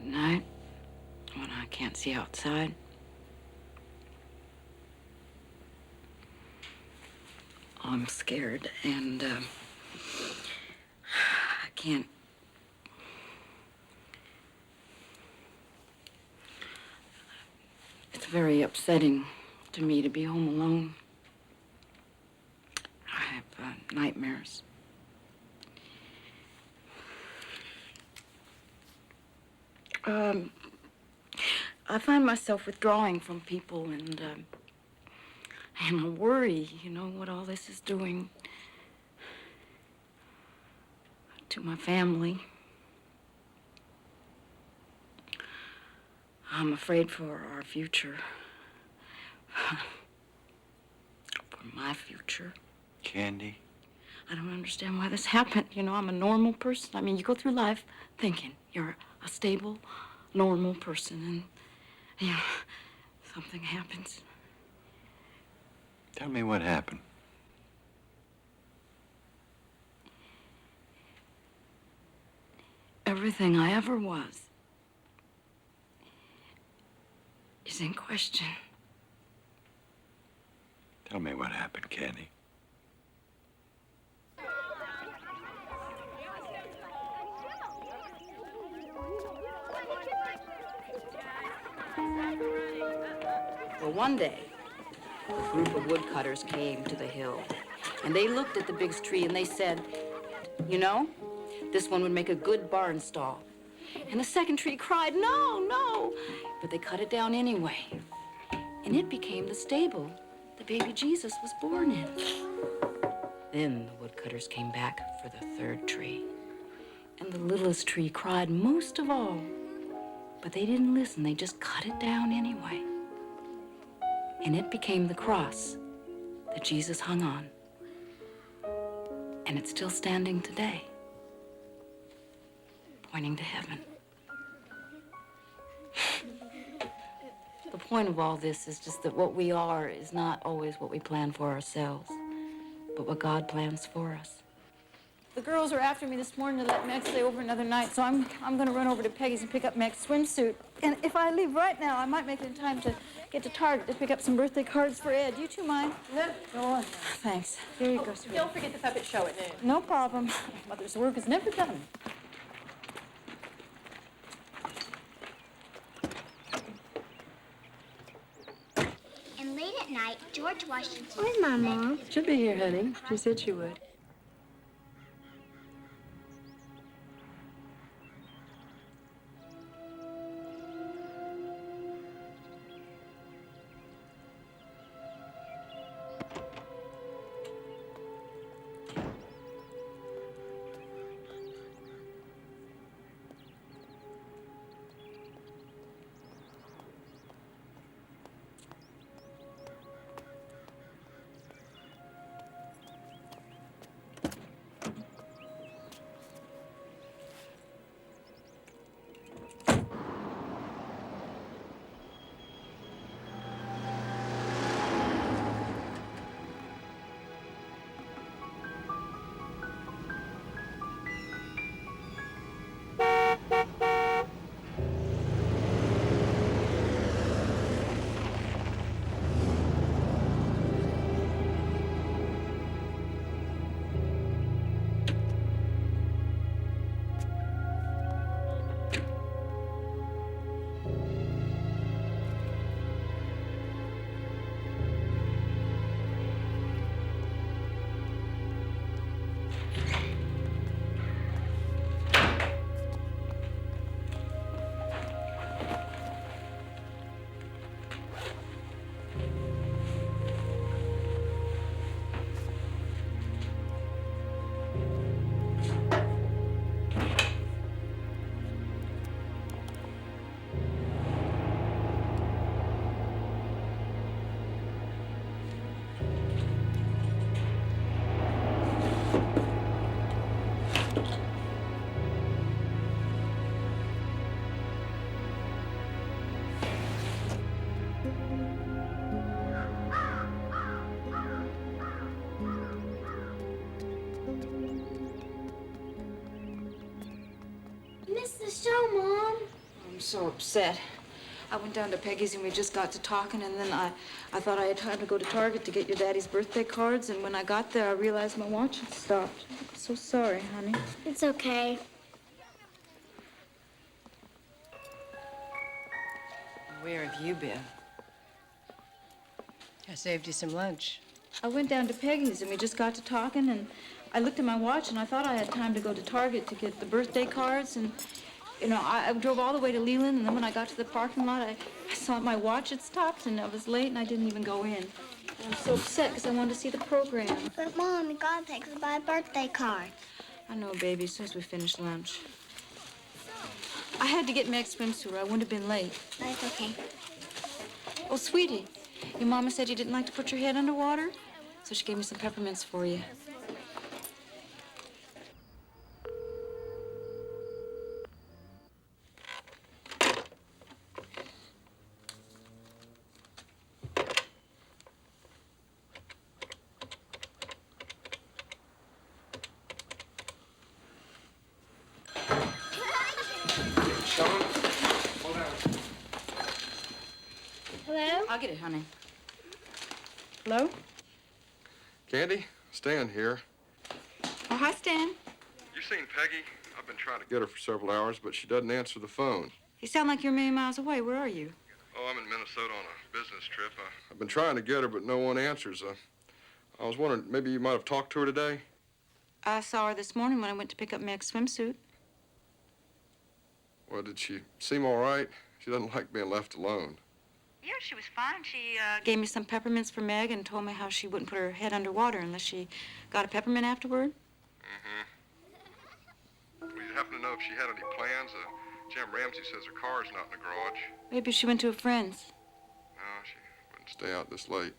At night, when I can't see outside, I'm scared, and I can't. It's very upsetting to me to be home alone. I have nightmares. I find myself withdrawing from people, and I worry, what all this is doing to my family. I'm afraid for our future. For my future. Candy? I don't understand why this happened. I'm a normal person. I mean, you go through life thinking you're a stable, normal person, and, something happens. Tell me what happened. Everything I ever was is in question. Tell me what happened, Candy. Well, one day, a group of woodcutters came to the hill, and they looked at the big tree and they said, this one would make a good barn stall. And the second tree cried, no, no, but they cut it down anyway. And it became the stable the baby Jesus was born in. Then the woodcutters came back for the third tree. And the littlest tree cried most of all. But they didn't listen, they just cut it down anyway. And it became the cross that Jesus hung on. And it's still standing today, pointing to heaven. The point of all this is just that what we are is not always what we plan for ourselves, but what God plans for us. The girls are after me this morning to let Meg stay over another night, so I'm going to run over to Peggy's and pick up Meg's swimsuit. And if I leave right now, I might make it in time to get to Target to pick up some birthday cards for Ed. You two mind? No, go on. Thanks. Here you go, sweetie. Don't forget the puppet show at noon. No problem. Mother's work is never done. And late at night, George Washington... Where's my mom? She'll be here, honey. She said she would. so upset. I went down to Peggy's and we just got to talking, and then I thought I had time to go to Target to get your daddy's birthday cards, and when I got there, I realized my watch had stopped. I'm so sorry, honey. It's okay. Where have you been? I saved you some lunch. I went down to Peggy's and we just got to talking, and I looked at my watch and I thought I had time to go to Target to get the birthday cards, and you know, I drove all the way to Leland, and then when I got to the parking lot, I saw my watch had stopped, and I was late, and I didn't even go in. And I'm so upset because I wanted to see the program. But, Mom, you gotta take us to buy a birthday card. I know, baby, as soon as we finish lunch. I had to get Meg's swimsuit or I wouldn't have been late. That's okay. Oh, sweetie, your mama said you didn't like to put your head under water, so she gave me some peppermints for you. Hello? I'll get it, honey. Hello? Candy, Stan here. Oh, hi, Stan. You seen Peggy? I've been trying to get her for several hours, but she doesn't answer the phone. You sound like you're a million miles away. Where are you? Oh, I'm in Minnesota on a business trip. I've been trying to get her, but no one answers. I was wondering, maybe you might have talked to her today? I saw her this morning when I went to pick up Meg's swimsuit. Well, did she seem all right? She doesn't like being left alone. Yeah, she was fine. She gave me some peppermints for Meg and told me how she wouldn't put her head under water unless she got a peppermint afterward. Well, you happen to know if she had any plans? Jim Ramsey says her car's not in the garage. Maybe she went to a friend's. No, she wouldn't stay out this late.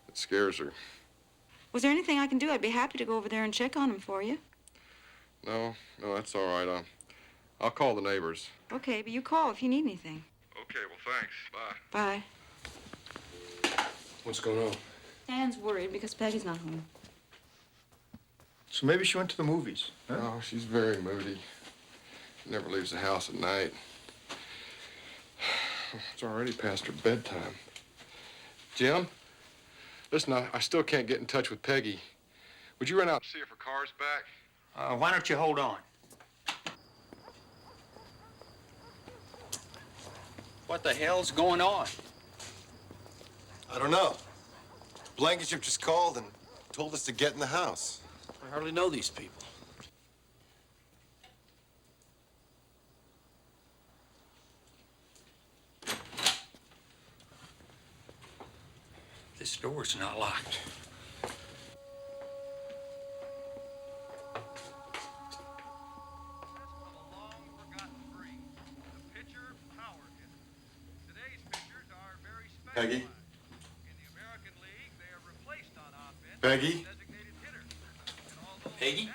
It scares her. Was there anything I can do? I'd be happy to go over there and check on him for you. No, that's all right. I'll call the neighbors. Okay, but you call if you need anything. Okay, well, thanks. Bye. Bye. What's going on? Stan's worried because Peggy's not home. So maybe she went to the movies, huh? Oh, she's very moody. She never leaves the house at night. It's already past her bedtime. Jim, listen, I still can't get in touch with Peggy. Would you run out and see if her car's back? Why don't you hold on? What the hell's going on? I don't know. Blankenship just called and told us to get in the house. I hardly know these people. This door's not locked. Peggy? Peggy? Peggy?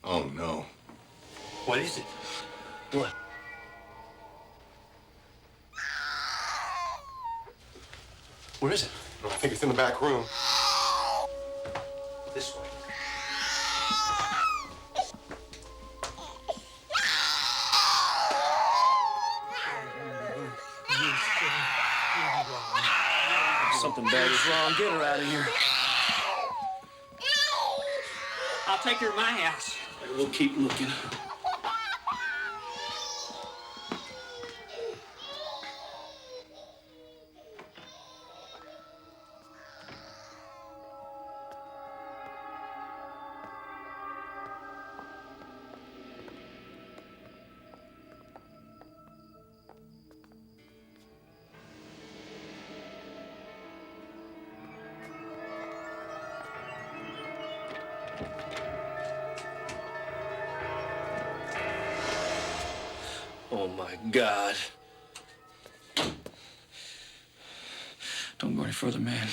Oh, no. What is it? What? Where is it? I think it's in the back room. This way. Something bad is wrong. Get her out of here. I'll take her to my house. We'll keep looking. Oh, my God. Don't go any further, man.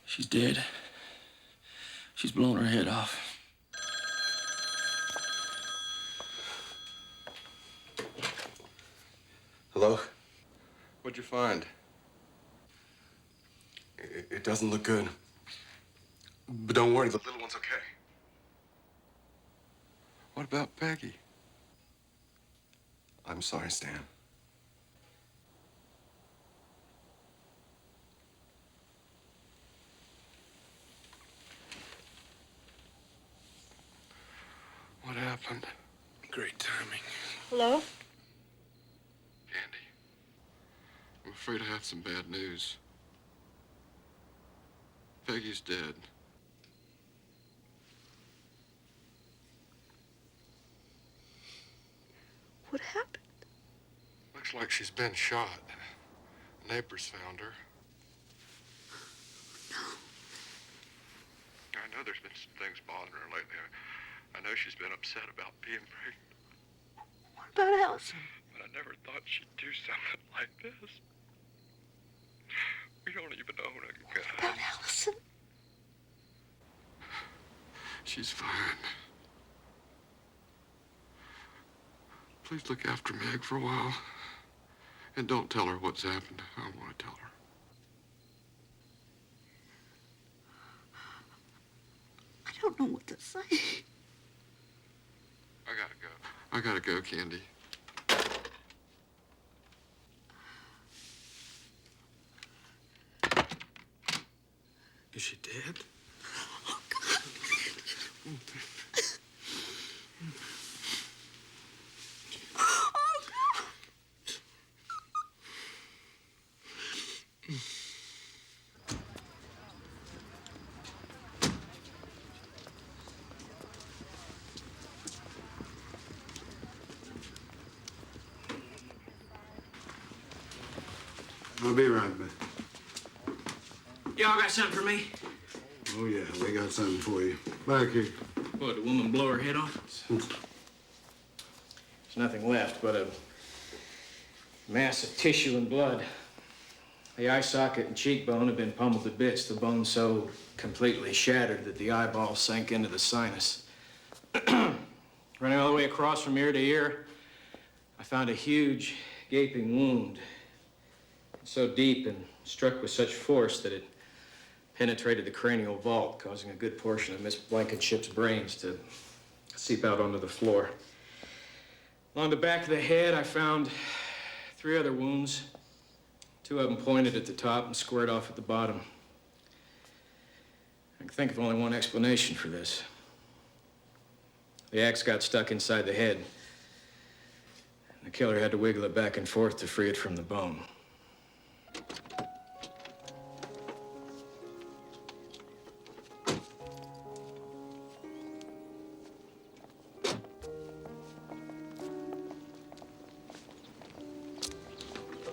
She's dead. She's blown her head off. Hello? What'd you find? It doesn't look good. But don't worry, the little one's okay. What about Peggy? I'm sorry, Stan. What happened? Great timing. Hello? Candy, I'm afraid I have some bad news. Peggy's dead. What happened? Looks like she's been shot. Neighbors found her. I know there's been some things bothering her lately. I know she's been upset about being pregnant. What about Allison? But I never thought she'd do something like this. We don't even own a gun. What about Allison? She's fine. Please look after Meg for a while. And don't tell her what's happened. I don't want to tell her. I don't know what to say. I gotta go, Candy. Is she dead? Oh, God. Oh, God. I'll be right back. Y'all got something for me? Oh, yeah, we got something for you. Back here. What, the woman blow her head off? There's nothing left but a mass of tissue and blood. The eye socket and cheekbone have been pummeled to bits, the bone so completely shattered that the eyeball sank into the sinus. Running all the way across from ear to ear, I found a huge, gaping wound. So deep and struck with such force that it penetrated the cranial vault, causing a good portion of Miss Blankenship's brains to seep out onto the floor. Along the back of the head, I found 3 other wounds. 2 of them pointed at the top and squared off at the bottom. I can think of only one explanation for this. The axe got stuck inside the head. The killer had to wiggle it back and forth to free it from the bone.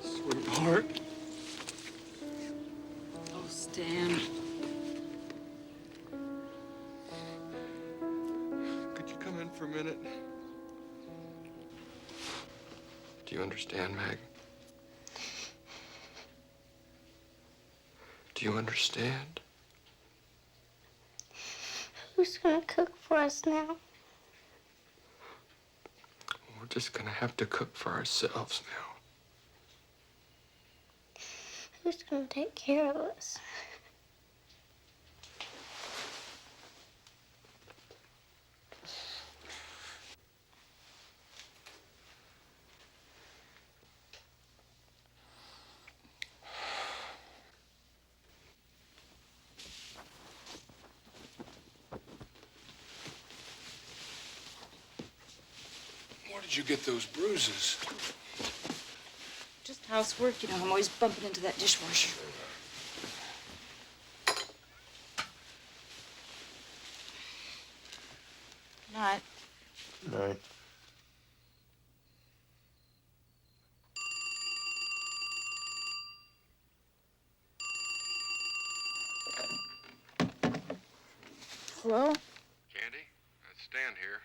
Sweetheart. Oh, Stan. Could you come in for a minute? Do you understand, Meg? Do you understand? Who's gonna cook for us now? We're just gonna have to cook for ourselves now. Who's gonna take care of us? Where did you get those bruises? Just housework, you know, I'm always bumping into that dishwasher. Night. Right. Hello? Candy, it's Stan here.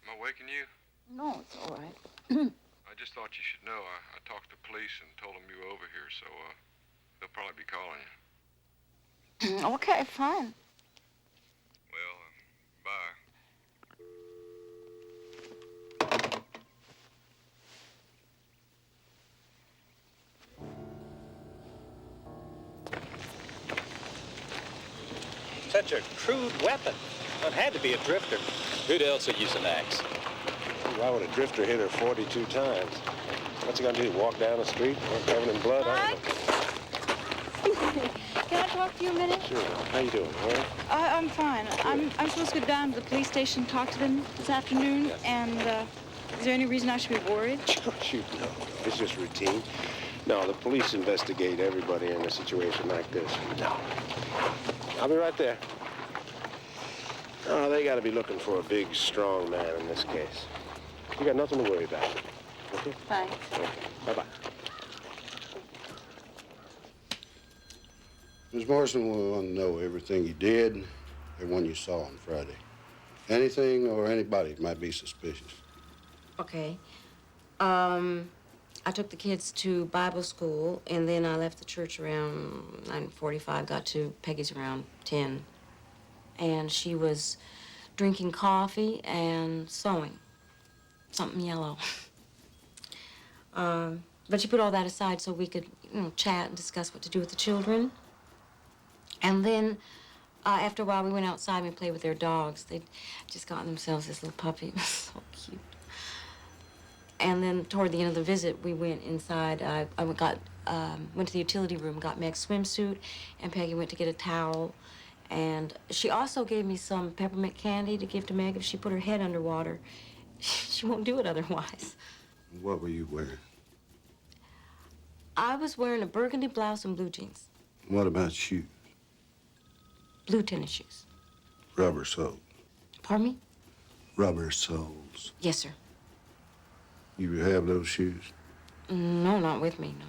Am I waking you? No, it's all right. I just thought you should know. I talked to police and told them you were over here, so they'll probably be calling you. Okay, fine. Well, bye. Such a crude weapon. Well, it had to be a drifter. Who'd else would use an axe? Why would a drifter hit her 42 times? What's he gonna do, walk down the street, covered in blood? I don't know. Can I talk to you a minute? Sure. How you doing, all right? I'm fine. I'm supposed to go down to the police station and talk to them this afternoon, Yes. and is there any reason I should be worried? Shoot, no. It's just routine. No, the police investigate everybody in a situation like this. No. I'll be right there. Oh, they gotta be looking for a big, strong man in this case. You got nothing to worry about. Okay? Thanks. Okay. Bye-bye. Miss Morrison, we want to know everything you did and when you saw him Friday. Anything or anybody that might be suspicious. Okay. I took the kids to Bible school, and then I left the church around 9:45, got to Peggy's around 10. And she was drinking coffee and sewing. Something yellow. But she put all that aside so we could, chat and discuss what to do with the children. And then, after a while, we went outside and we played with their dogs. They'd just gotten themselves this little puppy. It was so cute. And then toward the end of the visit, we went inside. I went to the utility room, got Meg's swimsuit, and Peggy went to get a towel. And she also gave me some peppermint candy to give to Meg if she put her head underwater. She won't do it otherwise. What were you wearing? I was wearing a burgundy blouse and blue jeans. What about shoes? Blue tennis shoes. Rubber soles. Pardon me? Rubber soles. Yes, sir. You have those shoes? No, not with me, no.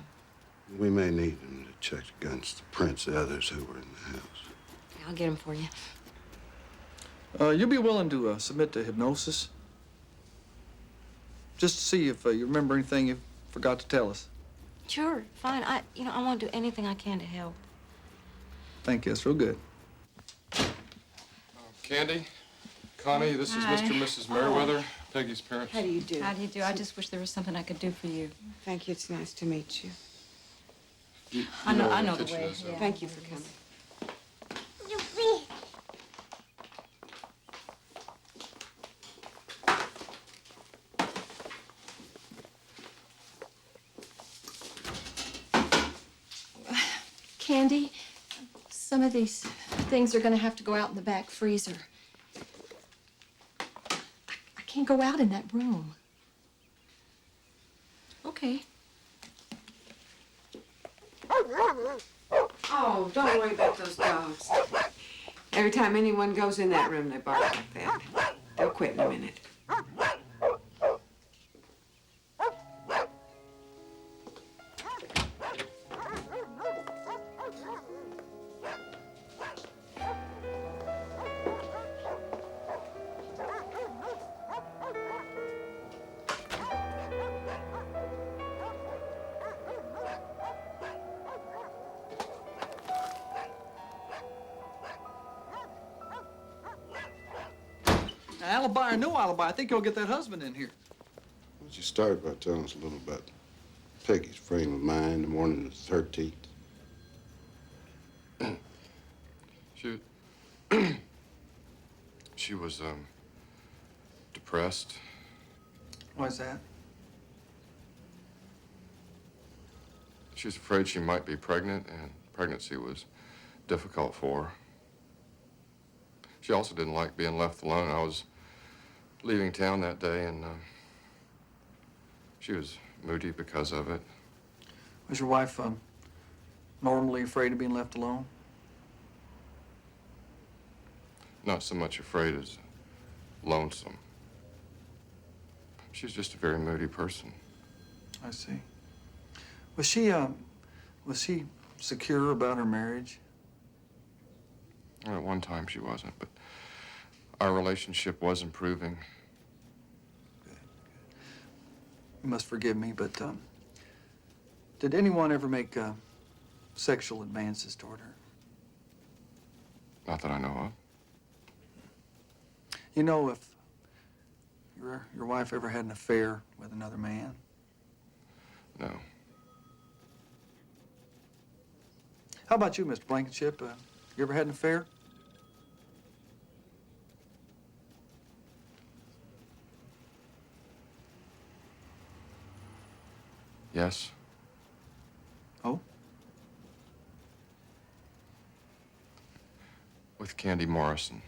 We may need them to check against the prints of others who were in the house. I'll get them for you. You'll be willing to submit to hypnosis? Just to see if you remember anything you forgot to tell us. Sure, fine. I want to do anything I can to help. Thank you. That's real good. Candy, Connie, this is Mr. and Mrs. Merriweather, Peggy's parents. How do you do? How do you do? I just wish there was something I could do for you. Thank you. It's nice to meet you. I know where the kitchen way. is, Yeah. Thank you for coming. Candy, some of these things are going to have to go out in the back freezer. I can't go out in that room. Okay. Oh, don't worry about those dogs. Every time anyone goes in that room, they bark like that. They'll quit in a minute. Alibi or no alibi, I think you'll get that husband in here. Why don't you start by telling us a little about Peggy's frame of mind the morning of the 13th? She was, depressed. Why's that? She was afraid she might be pregnant, and pregnancy was difficult for her. She also didn't like being left alone. I was leaving town that day, and she was moody because of it. Was your wife normally afraid of being left alone? Not so much afraid as lonesome. She's just a very moody person. I see. Was she secure about her marriage? Well, at one time she wasn't, but our relationship was improving. You must forgive me, but did anyone ever make sexual advances toward her? Not that I know of. You know, if your wife ever had an affair with another man? No. How about you, Mr. Blankenship? You ever had an affair? Yes? Oh? With Candy Morrison.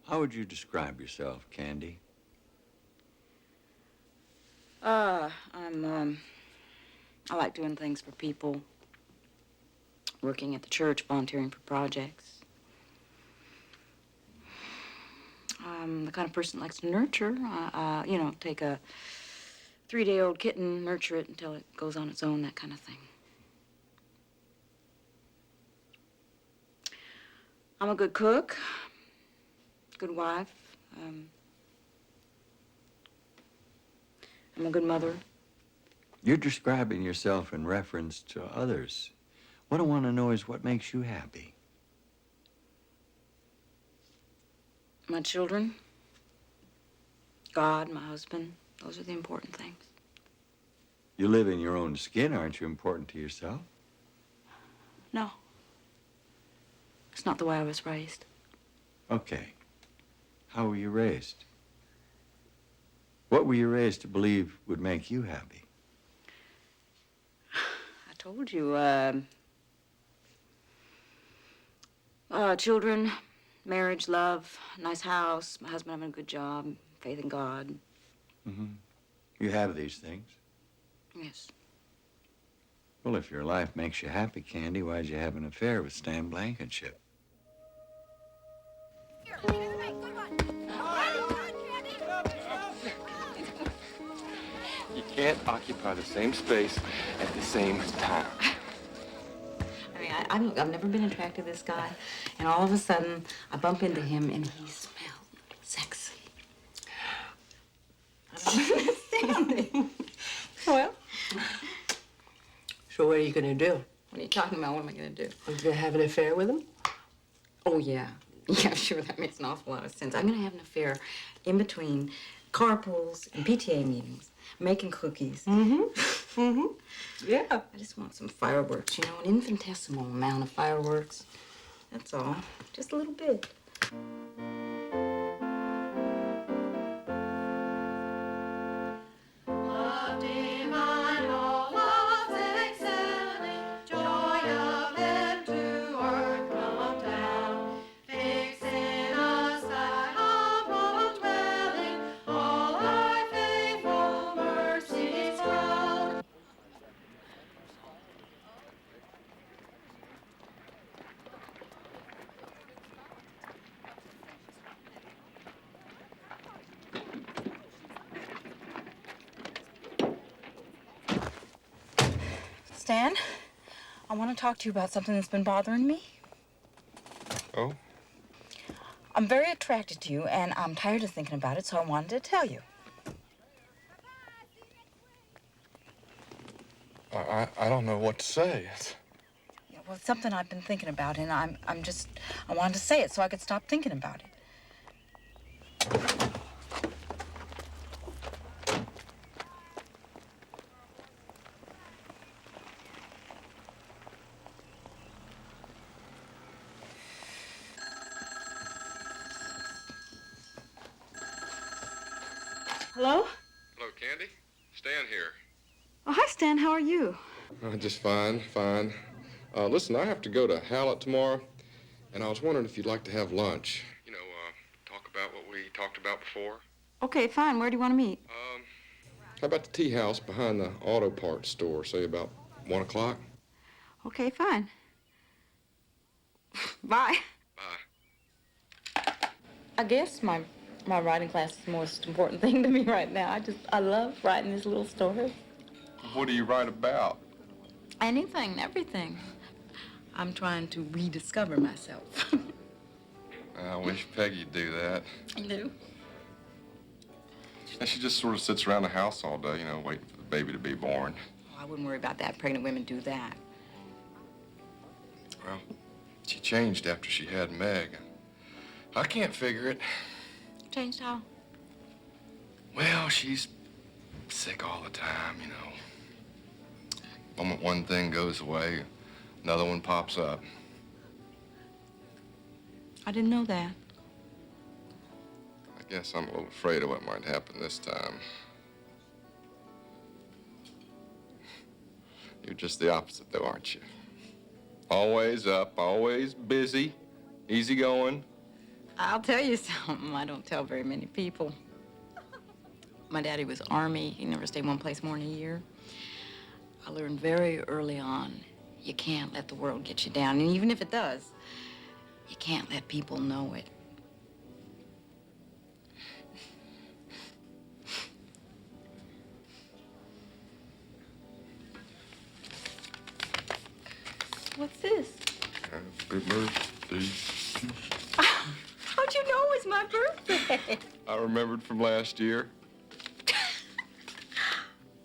How would you describe yourself, Candy? I like doing things for people, working at the church, volunteering for projects. I'm the kind of person that likes to nurture. You know, take a 3-day-old kitten, nurture it until it goes on its own, that kind of thing. I'm a good cook, good wife. I'm a good mother. You're describing yourself in reference to others. What I want to know is what makes you happy. My children, God, my husband, those are the important things. You live in your own skin. Aren't you important to yourself? No. It's not the way I was raised. Okay. How were you raised? What were you raised to believe would make you happy? I told you, children, marriage, love, nice house, my husband having a good job, faith in God. Mm-hmm. You have these things. Yes. Well, if your life makes you happy, Candy, why'd you have an affair with Stan Blankenship? You can't occupy the same space at the same time. I mean, I've never been attracted to this guy, and all of a sudden, I bump into him, and he smelled sexy. I don't understand it. Well, So what are you going to do? what are you talking about? What am I going to do? Are you going to have an affair with him? Oh, yeah. Yeah, sure, that makes an awful lot of sense. I'm going to have an affair in between carpools and PTA meetings, making cookies. Yeah. I just want some fireworks, you know, an infinitesimal amount of fireworks. That's all. Just a little bit. Stan, I want to talk to you about something that's been bothering me. Oh? I'm very attracted to you, and I'm tired of thinking about it, so I wanted to tell you. I don't know what to say. Yeah, well, it's something I've been thinking about, and I wanted to say it so I could stop thinking about it. Hello? Hello, Candy. Stan here. Oh, hi, Stan. How are you? Just fine, fine. Listen, I have to go to Hallett tomorrow, and I was wondering if you'd like to have lunch. You know, talk about what we talked about before. Okay, fine. Where do you want to meet? How about the tea house behind the auto parts store, say about 1 o'clock? Okay, fine. Bye. Bye. I guess my writing class is the most important thing to me right now. I love writing these little stories. What do you write about? Anything and everything. I'm trying to rediscover myself. I wish Peggy'd do that. You do? And she just sort of sits around the house all day, you know, waiting for the baby to be born. Oh, I wouldn't worry about that. Pregnant women do that. Well, she changed after she had Meg. I can't figure it. Changed how? Well, she's sick all the time, you know. The moment one thing goes away, another one pops up. I didn't know that. I guess I'm a little afraid of what might happen this time. You're just the opposite, though, aren't you? Always up, always busy, easygoing. I'll tell you something I don't tell very many people. My daddy was Army. He never stayed one place more than a year. I learned very early on, you can't let the world get you down. And even if it does, you can't let people know it. What's this? Happy birthday. How'd you know it was my birthday? I remembered from last year.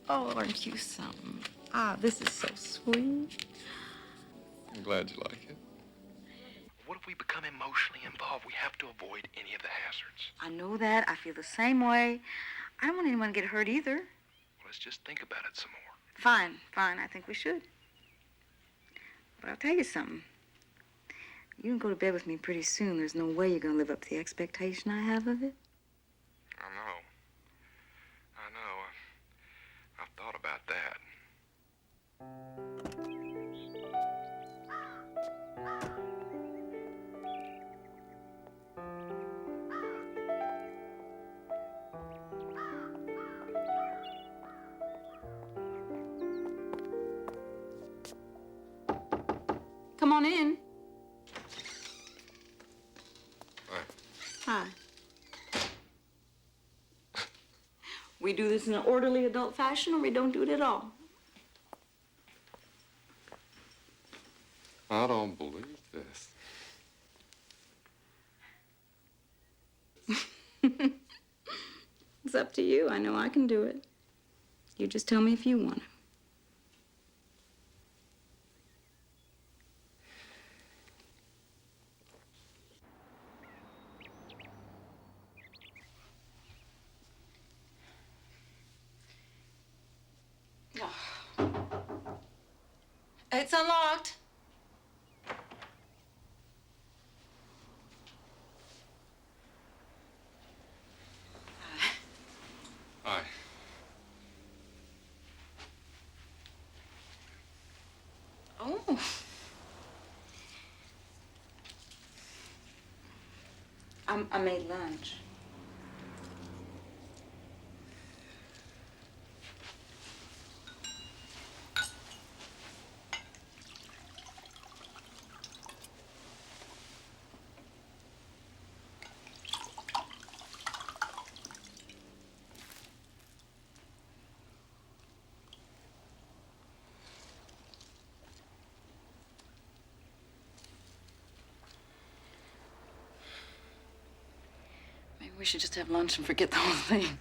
Oh, aren't you something? Ah, this is so sweet. I'm glad you like it. What if we become emotionally involved? We have to avoid any of the hazards. I know that. I feel the same way. I don't want anyone to get hurt either. Well, let's just think about it some more. Fine, fine. I think we should. But I'll tell you something. You can go to bed with me pretty soon. There's no way you're going to live up to the expectation I have of it. I know. I've thought about that. Come on in. Hi. Hi. We do this in an orderly adult fashion, or we don't do it at all. I don't believe this. It's up to you. I know I can do it. You just tell me if you want to. It's unlocked. Hi. Oh. I made lunch. Maybe we should just have lunch and forget the whole thing.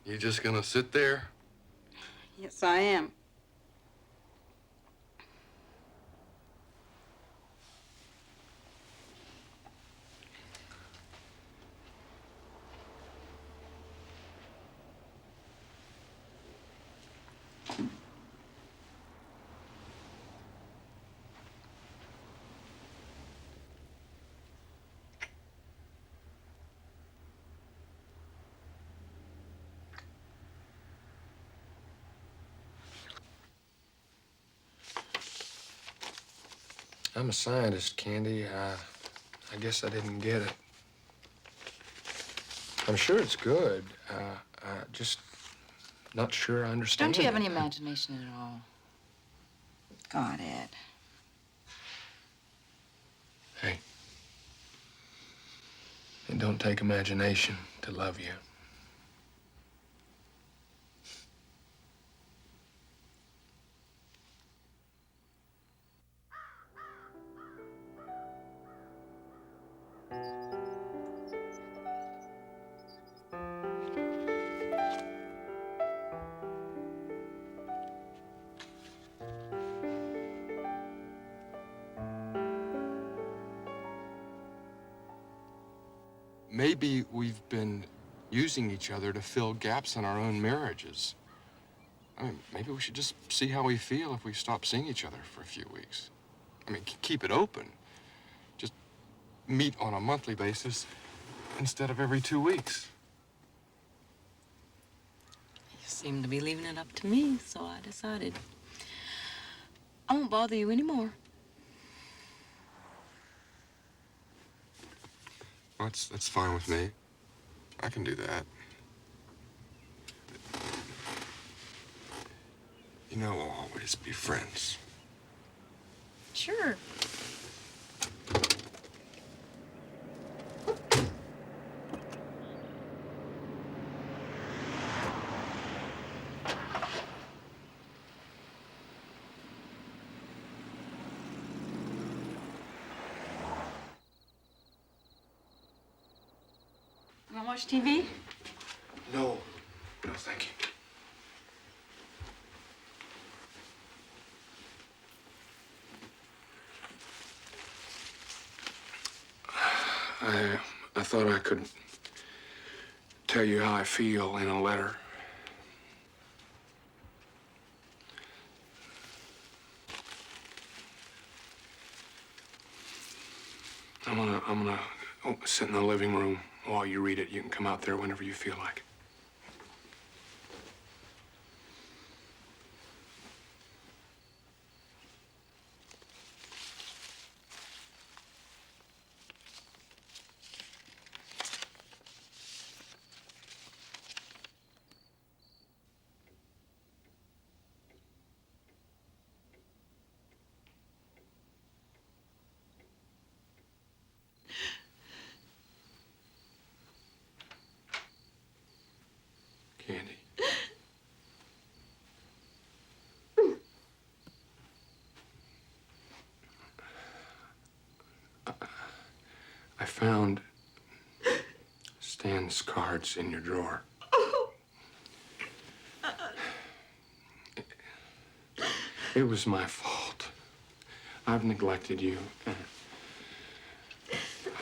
You just gonna sit there? Yes, I am. I'm a scientist, Candy. I guess I didn't get it. I'm sure it's good. Just not sure I understand. Don't you have any imagination at all? God, Ed. Hey. It don't take imagination to love you. Maybe we've been using each other to fill gaps in our own marriages. I mean, maybe we should just see how we feel if we stop seeing each other for a few weeks. I mean, keep it open. Just meet on a monthly basis instead of every 2 weeks. You seem to be leaving it up to me, so I decided I won't bother you anymore. Well, that's fine with me. I can do that. You know we'll always be friends. Sure. You want to watch TV? No. No, thank you. I thought I could tell you how I feel in a letter. I'm gonna sit in the living room while you read it. You can come out there whenever you feel like. Candy. I found Stan's cards in your drawer. It was my fault. I've neglected you.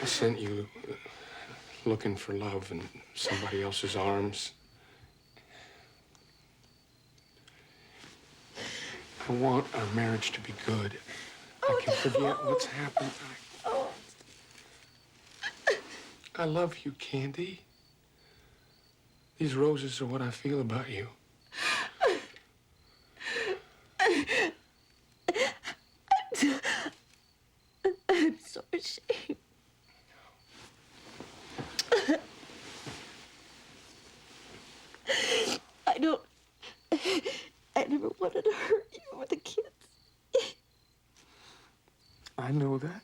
I sent you looking for love in somebody else's arms. I want our marriage to be good. I can forget what's happened. I love you, Candy. These roses are what I feel about you. I'm so ashamed. I never wanted to hurt you or the kids. I know that.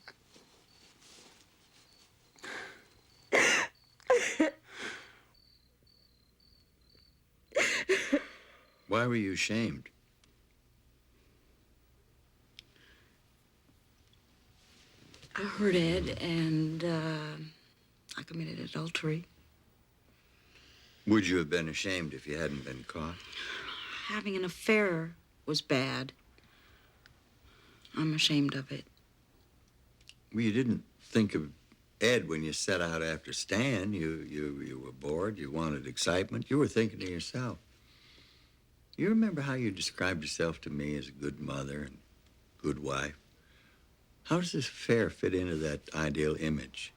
Why were you ashamed? I hurt Ed, and I committed adultery. Would you have been ashamed if you hadn't been caught? Having an affair was bad. I'm ashamed of it. Well, you didn't think of Ed when you set out after Stan. You were bored. You wanted excitement. You were thinking to yourself. You remember how you described yourself to me as a good mother and good wife? How does this affair fit into that ideal image?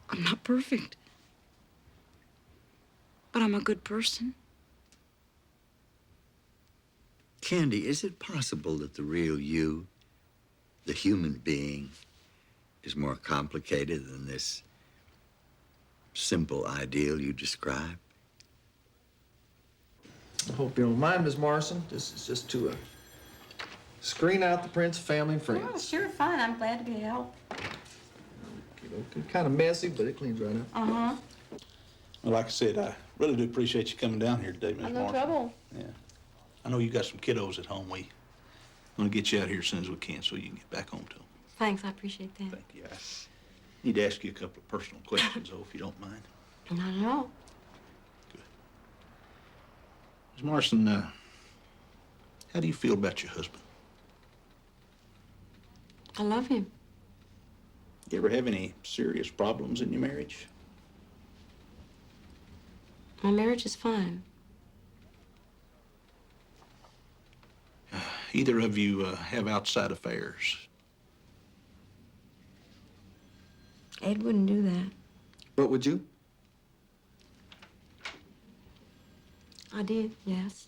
I'm not perfect. But I'm a good person. Candy, is it possible that the real you, the human being, is more complicated than this simple ideal you describe? I hope you don't mind, Miss Morrison. This is just to screen out the Prince family and friends. Oh, sure, fine. I'm glad to be a help. Kind of messy, but it cleans right up. Uh-huh. Well, like I said, I really do appreciate you coming down here today, Miss Morrison. No trouble. Yeah. I know you got some kiddos at home. We want to get you out here as soon as we can so you can get back home to them. Thanks, I appreciate that. Thank you. I need to ask you a couple of personal questions, though, if you don't mind. Not at all. Ms. Morrison, how do you feel about your husband? I love him. You ever have any serious problems in your marriage? My marriage is fine. Either of you have outside affairs? Ed wouldn't do that. But would you? I did, yes.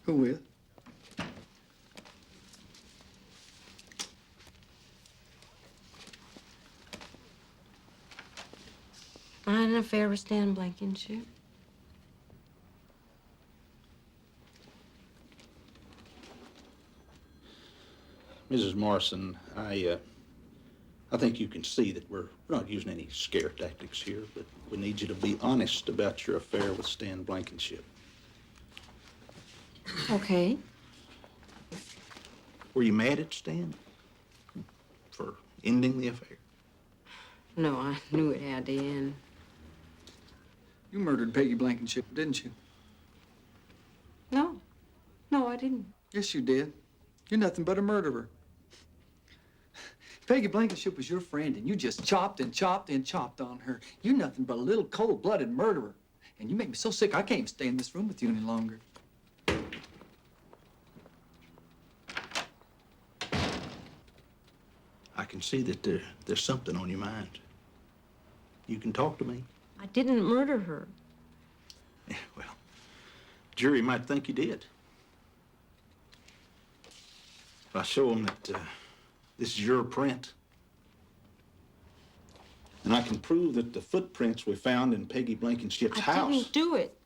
Who with? I had an affair with Stan Blankenship. Mrs. Morrison, I think you can see that we're not using any scare tactics here, but we need you to be honest about your affair with Stan Blankenship. Okay. Were you mad at Stan for ending the affair? No, I knew it had to end. You murdered Peggy Blankenship, didn't you? No. No, I didn't. Yes, you did. You're nothing but a murderer. Peggy Blankenship was your friend, and you just chopped and chopped and chopped on her. You're nothing but a little cold-blooded murderer. And you make me so sick I can't even stay in this room with you any longer. I can see that there's something on your mind. You can talk to me. I didn't murder her. Yeah, well, jury might think you did. If I show them that this is your print, and I can prove that the footprints we found in Peggy Blankenship's house. I didn't do it.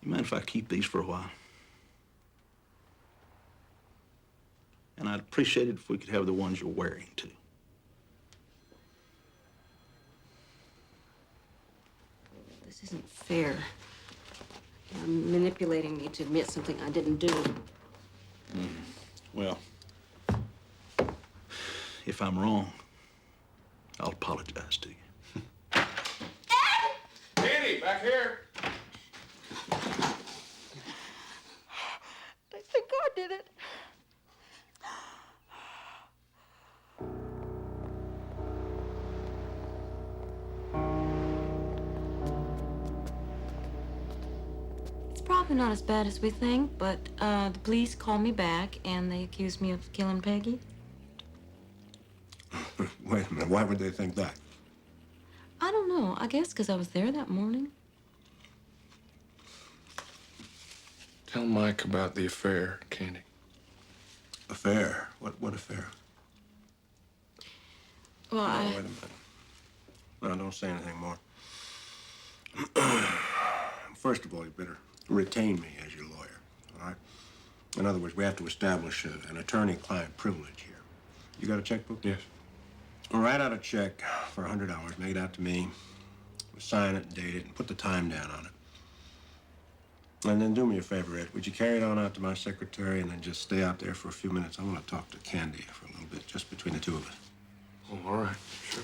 You mind if I keep these for a while? And I'd appreciate it if we could have the ones you're wearing, too. This isn't fair. You're manipulating me to admit something I didn't do. Well, if I'm wrong, I'll apologize to you. Danny, back here. I think God did it. It's probably not as bad as we think, but the police called me back and they accused me of killing Peggy. Wait a minute, why would they think that? I don't know. I guess because I was there that morning. Tell Mike about the affair, Candy. Affair? What affair? Well, No, wait a minute. No, don't say anything more. First of all, you better retain me as your lawyer, all right? In other words, we have to establish an attorney-client privilege here. You got a checkbook? Yes. Well, write out a check for $100, make it out to me, sign it, date it, and put the time down on it. And then do me a favor, Ed. Would you carry it on out to my secretary and then just stay out there for a few minutes? I want to talk to Candy for a little bit, just between the two of us. Oh, all right, sure.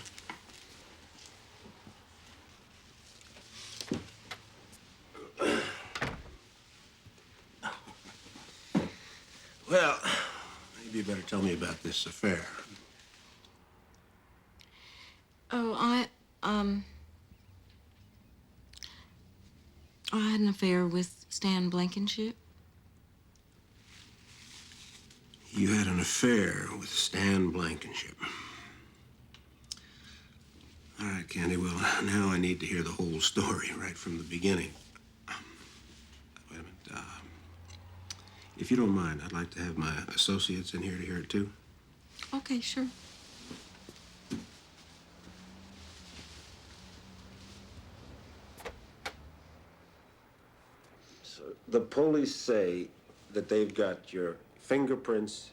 Well, maybe you better tell me about this affair. Oh, I had an affair with Stan Blankenship. You had an affair with Stan Blankenship. All right, Candy, well, now I need to hear the whole story right from the beginning. Wait a minute. If you don't mind, I'd like to have my associates in here to hear it, too. Okay, sure. So the police say that they've got your fingerprints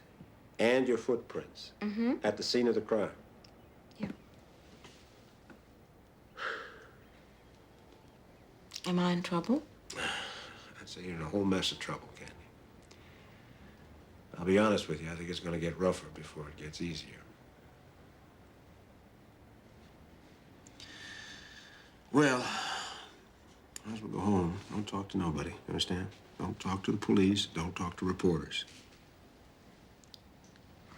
and your footprints at the scene of the crime. Yeah. Am I in trouble? I'd say you're in a whole mess of trouble, Candy. I'll be honest with you, I think it's going to get rougher before it gets easier. Well, might as well go home. Don't talk to nobody, you understand? Don't talk to the police, don't talk to reporters.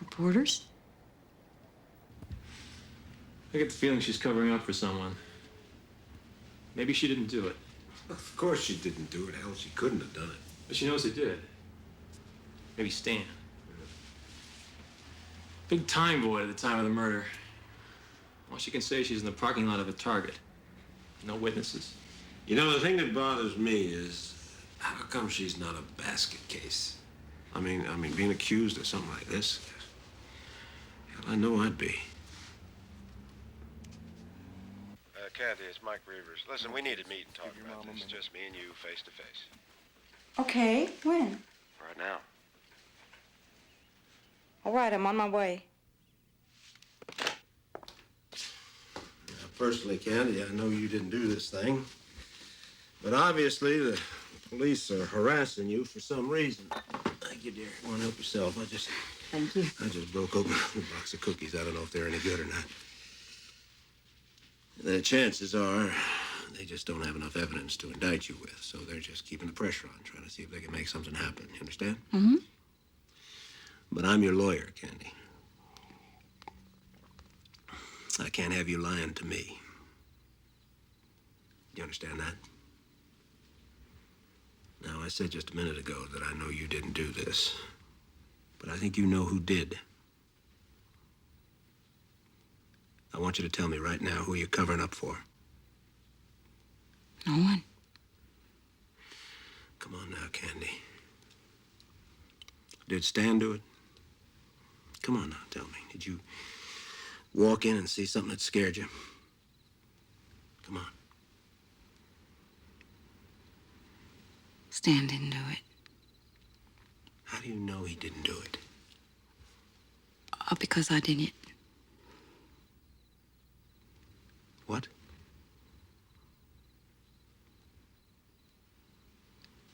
Reporters? I get the feeling she's covering up for someone. Maybe she didn't do it. Of course she didn't do it. Hell, she couldn't have done it. But she knows he did. Maybe Stan. Big time void at the time of the murder. All she can say is she's in the parking lot of a Target. No witnesses. You know, the thing that bothers me is how come she's not a basket case? I mean, being accused of something like this, hell, I know I'd be. Candy, it's Mike Reavers. Listen, we need to meet and talk about this. Just me and you, face to face. Okay, when? Right now. All right, I'm on my way. Personally, Candy, I know you didn't do this thing, but obviously the police are harassing you for some reason. Thank you, dear. Go on, help yourself. Thank you. I just broke open a box of cookies. I don't know if they're any good or not. The chances are they just don't have enough evidence to indict you with, so they're just keeping the pressure on, trying to see if they can make something happen. You understand? Mm-hmm. But I'm your lawyer, Candy. I can't have you lying to me. You understand that? Now, I said just a minute ago that I know you didn't do this, but I think you know who did. I want you to tell me right now who you're covering up for. No one. Come on now, Candy. Did Stan do it? Come on now, tell me. Did you walk in and see something that scared you? Come on. Stan didn't do it. How do you know he didn't do it? Because I didn't. What?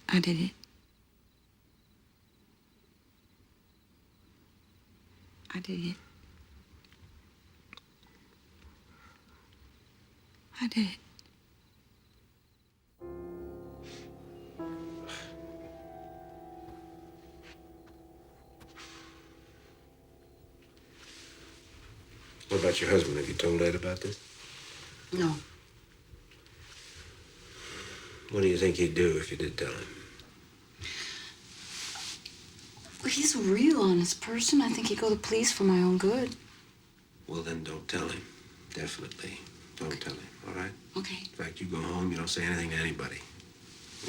I did it. I did it. I did it. What about your husband? Have you told Ed about this? No. What do you think he'd do if you did tell him? Well, he's a real honest person. I think he'd go to the police for my own good. Well, then don't tell him. Definitely. Don't tell him, all right? Okay. In fact, you go home, you don't say anything to anybody.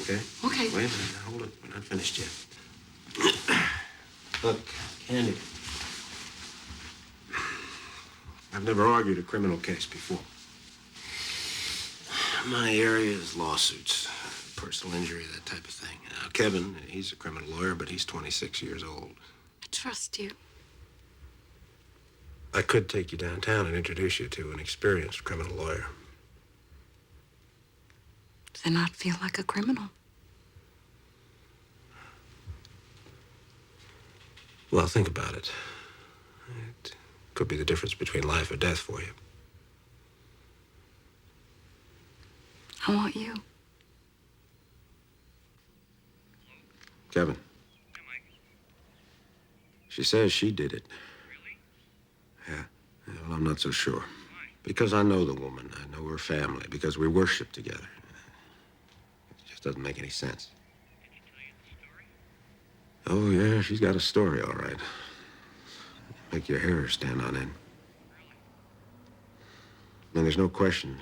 Okay? Okay. Wait a minute. Now, hold it. We're not finished yet. Look, Candy. I've never argued a criminal case before. My area is lawsuits, personal injury, that type of thing. Now, Kevin, he's a criminal lawyer, but he's 26 years old. I trust you. I could take you downtown and introduce you to an experienced criminal lawyer. Then I'd feel like a criminal. Well, think about it. It could be the difference between life or death for you. I want you. Kevin. She says she did it. Really? Yeah, well, I'm not so sure. Because I know the woman. I know her family. Because we worship together. It just doesn't make any sense. Oh, yeah, she's got a story, all right. Make your hair stand on end. And there's no question.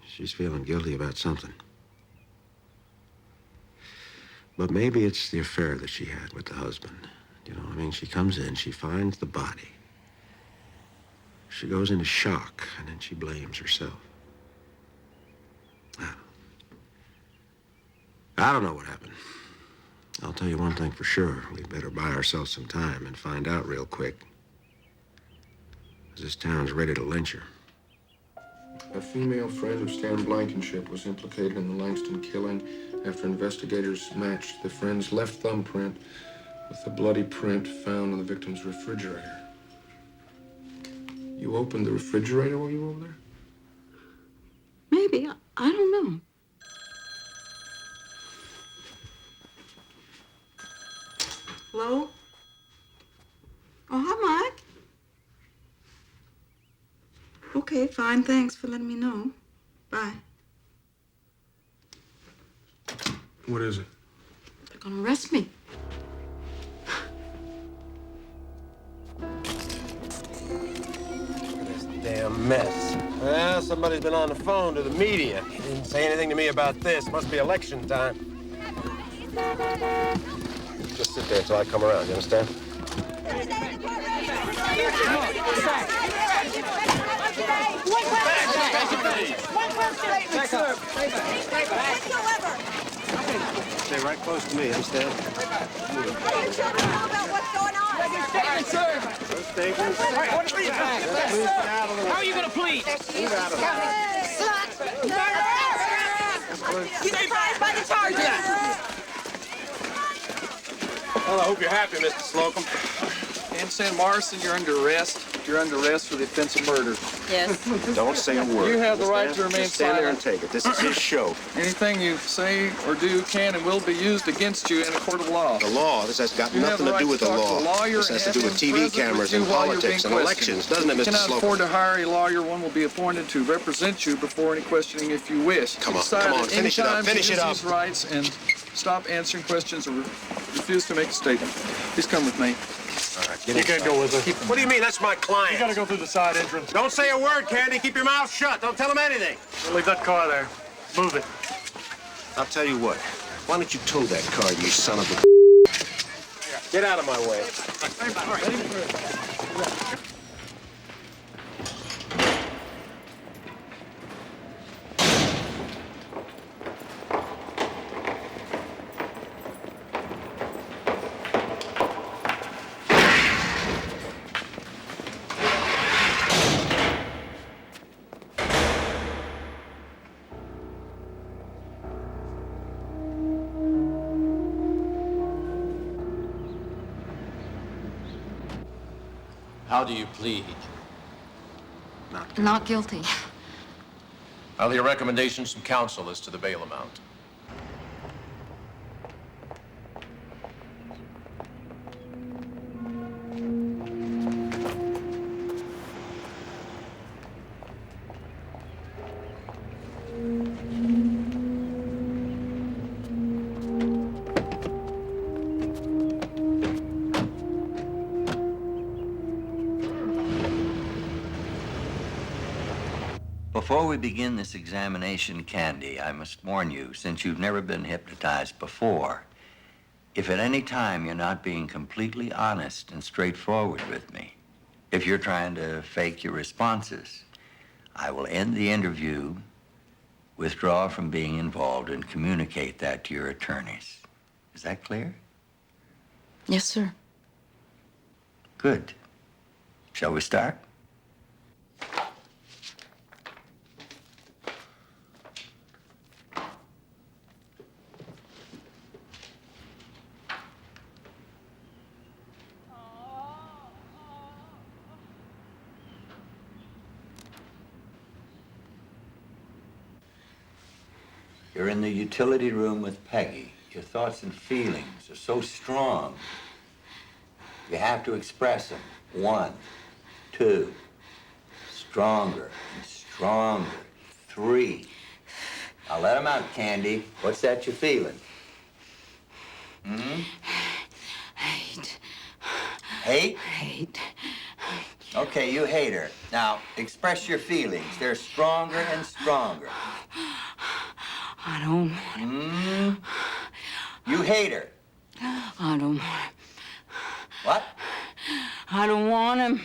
She's feeling guilty about something. But maybe it's the affair that she had with the husband. You know, I mean, she comes in, she finds the body. She goes into shock, and then she blames herself. I don't know what happened. I'll tell you one thing for sure. We better buy ourselves some time and find out real quick. 'Cause this town's ready to lynch her. A female friend of Stan Blankenship was implicated in the Langston killing after investigators matched the friend's left thumbprint with the bloody print found on the victim's refrigerator. You opened the refrigerator while you were over there? Maybe. I don't know. Hello? Oh, hi, Mike. Okay, fine. Thanks for letting me know. Bye. What is it? They're gonna arrest me. This damn mess. Well, somebody's been on the phone to the media. He didn't say anything to me about this. Must be election time. Just sit there until I come around, you understand? Stay right close to me, understand? How are you going to plead? You surprised by the charges. Well, I hope you're happy, Mr. Slocum. Anson Morrison, you're under arrest. You're under arrest for the offense of murder. Yes. Don't say a word. You have the right to remain Just stand there and silent. take it. This is his show. Anything you say or do can and will be used against you in a court of law. The law, this has got You have nothing the to do right with the talk to law. a lawyer This has to and do have with him TV present cameras with you and while you're politics being and questioned. elections, doesn't it, You Mr. cannot afford Slocum? to hire a lawyer. One will be appointed to represent you before any questioning if you wish. Come on, Decide come on, at finish it any up, time to finish it use up. these rights and stop answering questions or refuse to make a statement. Please come with me. All right, you can't go with her. What do you mean? That's my client. You gotta go through the side entrance. Don't say a word, Candy. Keep your mouth shut. Don't tell him anything. Leave that car there. Move it. I'll tell you what. Why don't you tow that car, you son of a... Get out of my way. How do you plead? Not guilty. I'll hear recommendations from counsel as to the bail amount. Before we begin this examination, Candy, I must warn you, since you've never been hypnotized before, if at any time you're not being completely honest and straightforward with me, if you're trying to fake your responses, I will end the interview, withdraw from being involved, and communicate that to your attorneys. Is that clear? Yes, sir. Good. Shall we start? You're in the utility room with Peggy. Your thoughts and feelings are so strong. You have to express them. 1, 2, stronger and stronger. 3. Now let them out, Candy. What's that you're feeling? Hate. Hate? Hate. Okay, you hate her. Now, express your feelings. They're stronger and stronger. I don't want him. You hate her. I don't want him. What? I don't want him.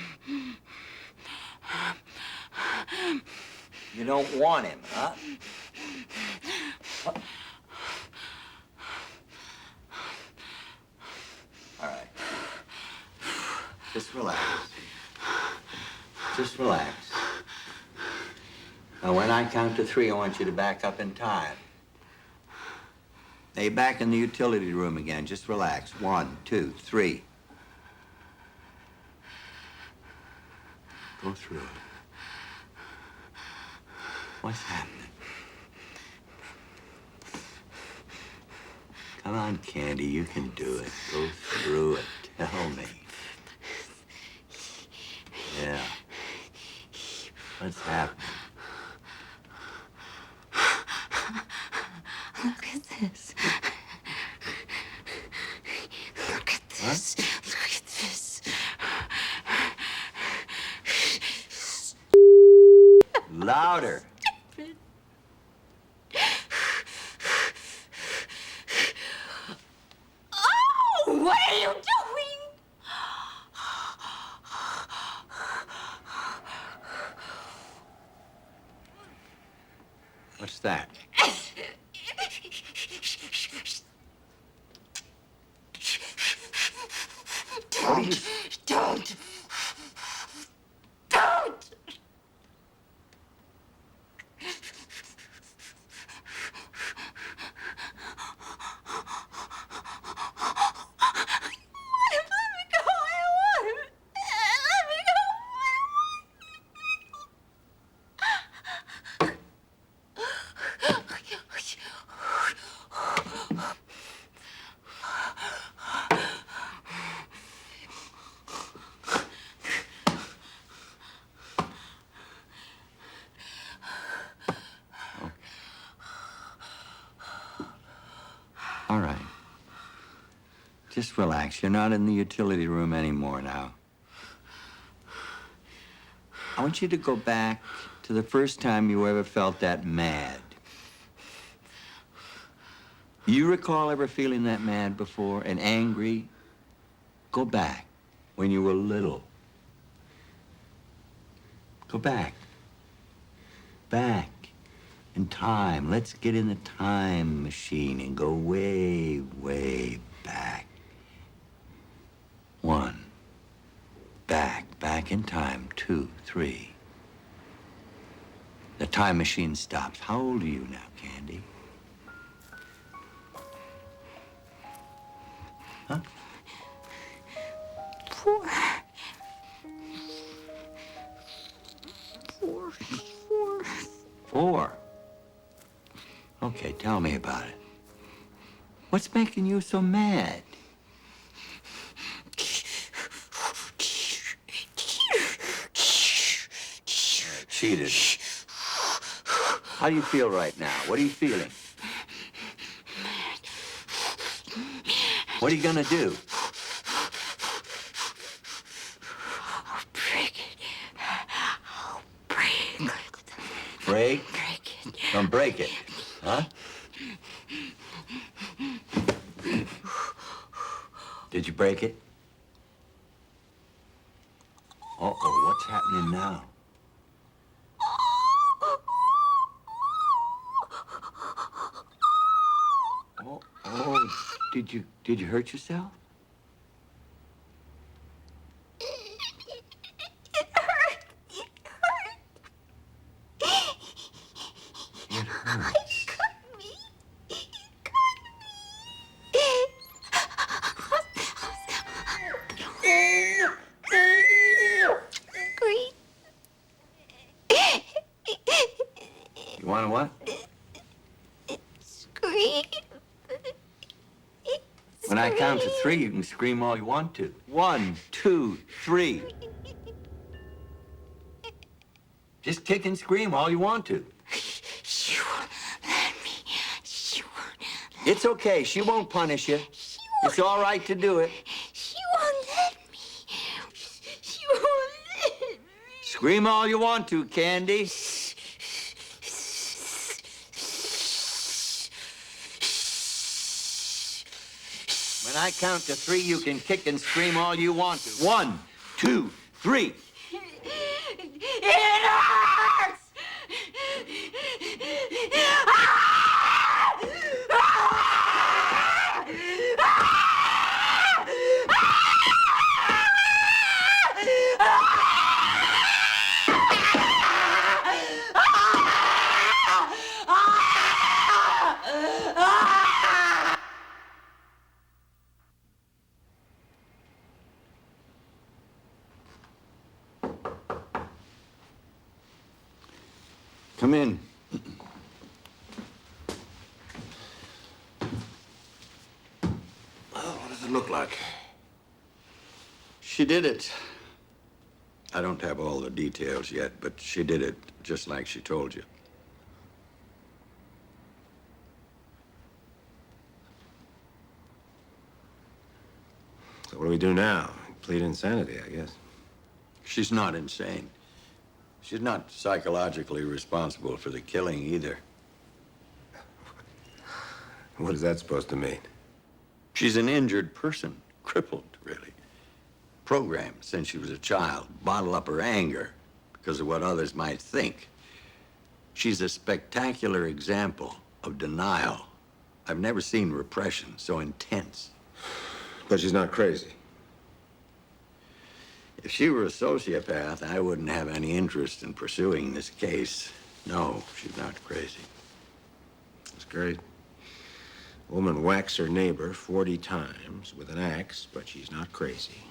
You don't want him, huh? What? All right. Just relax. Just relax. Now, when I count to 3, I want you to back up in time. Now, you're back in the utility room again. Just relax. 1, 2, 3. Go through it. What's happening? Come on, Candy. You can do it. Go through it. Tell me. Yeah. What's happening? Look at this. Look at this. Look at this. Louder. Louder. Oh, what are you doing? What's that? Don't. Don't. Don't. All right. Just relax. You're not in the utility room anymore now. I want you to go back to the first time you ever felt that mad. You recall ever feeling that mad before and angry? Go back when you were little. Go back. Back in time. Let's get in the time machine and go way, way back. One. Back in time. 2, 3. The time machine stops. How old are you now, Candy? Huh? 4. 4. Okay, tell me about it. What's making you so mad? Cheated. How do you feel right now? What are you feeling? What are you gonna do? Break? Don't break it. Huh? Did you break it? Uh-oh, what's happening now? Oh, did you hurt yourself? It hurts. You want to what? Scream. When I count to 3, you can scream all you want to. 1, 2, 3. Just kick and scream all you want to. She won't let me. She won't. It's okay. She won't punish you. It's all right to do it. She won't let me. She won't let me. Scream all you want to, Candy. When I count to 3, you can kick and scream all you want to. 1, 2, 3. It hurts! Come in. Well, what does it look like? She did it. I don't have all the details yet, but she did it just like she told you. So what do we do now? Plead insanity, I guess. She's not insane. She's not psychologically responsible for the killing either. What is that supposed to mean? She's an injured person, crippled, really. Programmed since she was a child, bottle up her anger because of what others might think. She's a spectacular example of denial. I've never seen repression so intense. But she's not crazy. If she were a sociopath, I wouldn't have any interest in pursuing this case. No, she's not crazy. That's great. A woman whacks her neighbor 40 times with an axe, but she's not crazy.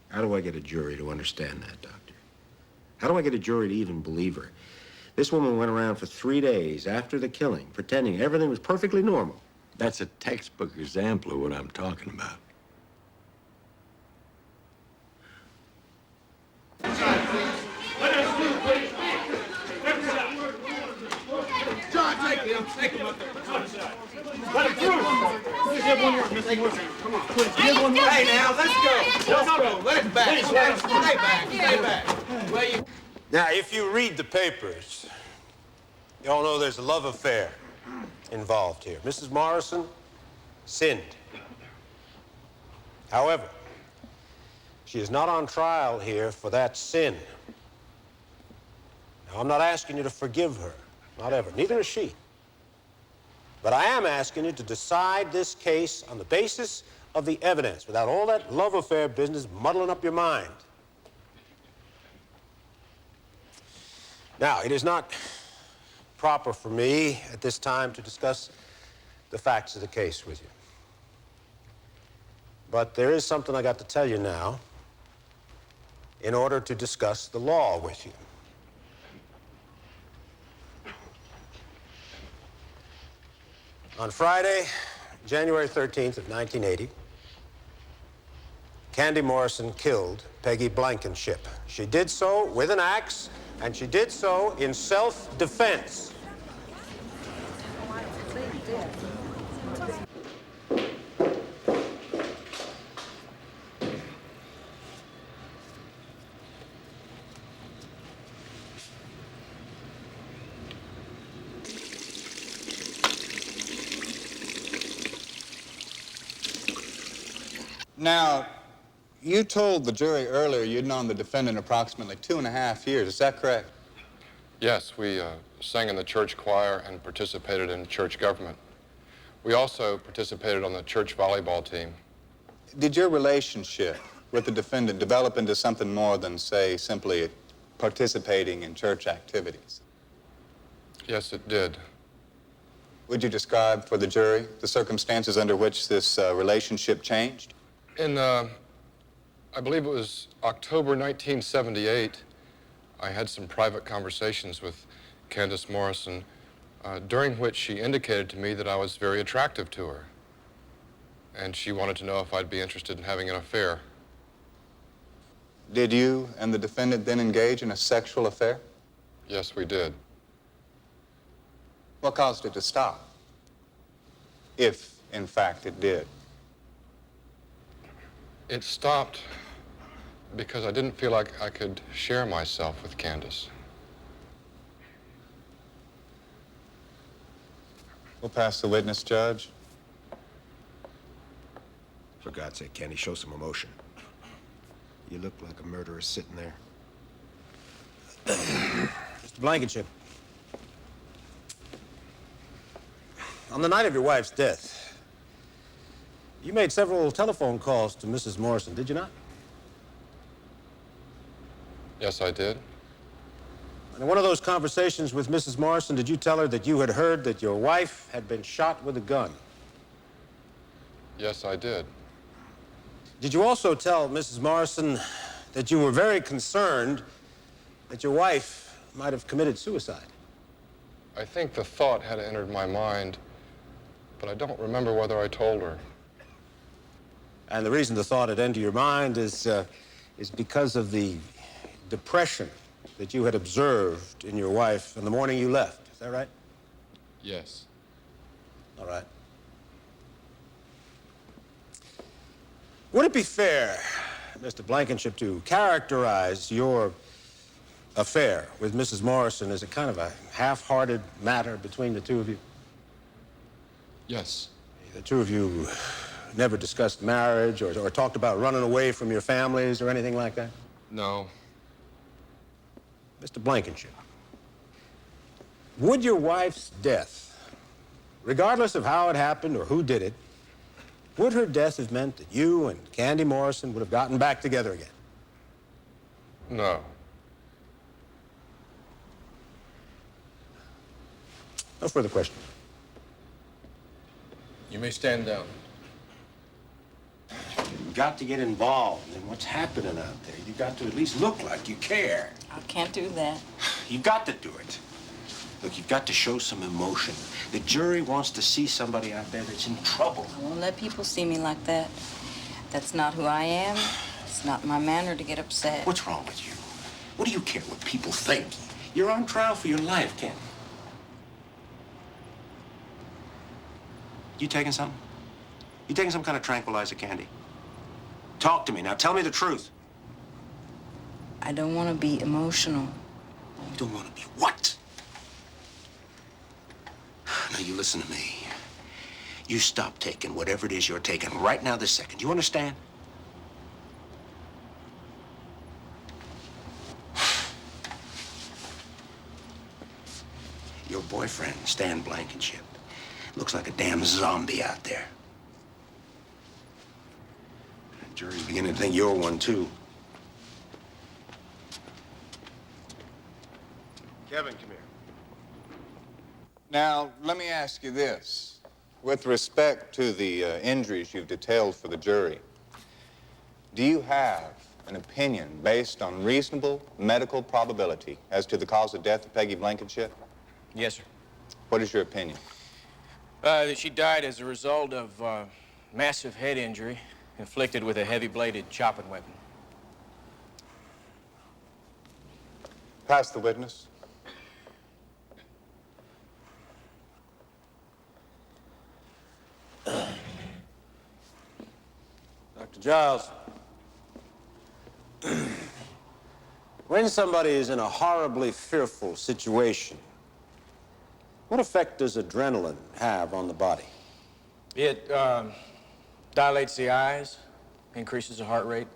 How do I get a jury to understand that, Doctor? How do I get a jury to even believe her? This woman went around for 3 days after the killing, pretending everything was perfectly normal. That's a textbook example of what I'm talking about. John, take him up there. Let him through. Please have one more. Come on. Please give one more. Hey, now, let's go. Let's go. Let him back. Stay back. Stay back. Where you... Now, if you read the papers, you all know there's a love affair involved here. Mrs. Morrison sinned. However, she is not on trial here for that sin. Now, I'm not asking you to forgive her. Not ever. Neither is she. But I am asking you to decide this case on the basis of the evidence, without all that love affair business muddling up your mind. Now, it is not proper for me at this time to discuss the facts of the case with you. But there is something I got to tell you now in order to discuss the law with you. On Friday, January 13th of 1980, Candy Morrison killed Peggy Blankenship. She did so with an axe, and she did so in self-defense. Now, you told the jury earlier you'd known the defendant approximately 2.5 years. Is that correct? Yes, we sang in the church choir and participated in church government. We also participated on the church volleyball team. Did your relationship with the defendant develop into something more than, say, simply participating in church activities? Yes, it did. Would you describe for the jury the circumstances under which this relationship changed? In, I believe it was October 1978, I had some private conversations with Candace Morrison, during which she indicated to me that I was very attractive to her. And she wanted to know if I'd be interested in having an affair. Did you and the defendant then engage in a sexual affair? Yes, we did. What caused it to stop? If, in fact, it did. It stopped because I didn't feel like I could share myself with Candace. We'll pass the witness, Judge. For God's sake, Candy, show some emotion. You look like a murderer sitting there. Mr. Blankenship, on the night of your wife's death, you made several telephone calls to Mrs. Morrison, did you not? Yes, I did. And in one of those conversations with Mrs. Morrison, did you tell her that you had heard that your wife had been shot with a gun? Yes, I did. Did you also tell Mrs. Morrison that you were very concerned that your wife might have committed suicide? I think the thought had entered my mind, but I don't remember whether I told her. And the reason the thought had entered your mind is because of the depression that you had observed in your wife on the morning you left. Is that right? Yes. All right. Would it be fair, Mr. Blankenship, to characterize your affair with Mrs. Morrison is a kind of a half-hearted matter between the two of you? Yes. The two of you never discussed marriage or talked about running away from your families or anything like that? No. Mr. Blankenship, would your wife's death, regardless of how it happened or who did it, would her death have meant that you and Candy Morrison would have gotten back together again? No. No further questions. You may stand down. You've got to get involved in what's happening out there. You've got to at least look like you care. I can't do that. You've got to do it. Look, you've got to show some emotion. The jury wants to see somebody out there that's in trouble. I won't let people see me like that. That's not who I am. It's not my manner to get upset. What's wrong with you? What do you care what people think? You're on trial for your life, Ken. You taking something? You taking some kind of tranquilizer, Candy? Talk to me now. Tell me the truth. I don't want to be emotional. You don't want to be what? Now, you listen to me. You stop taking whatever it is you're taking right now this second. You understand? Your boyfriend, Stan Blankenship, looks like a damn zombie out there. The jury's beginning to think you're one, too. Kevin, come here. Now, let me ask you this. With respect to the injuries you've detailed for the jury, do you have an opinion based on reasonable medical probability as to the cause of death of Peggy Blankenship? Yes, sir. What is your opinion? That she died as a result of massive head injury inflicted with a heavy-bladed chopping weapon. Pass the witness. Dr. Giles, when somebody is in a horribly fearful situation, what effect does adrenaline have on the body? It dilates the eyes, increases the heart rate.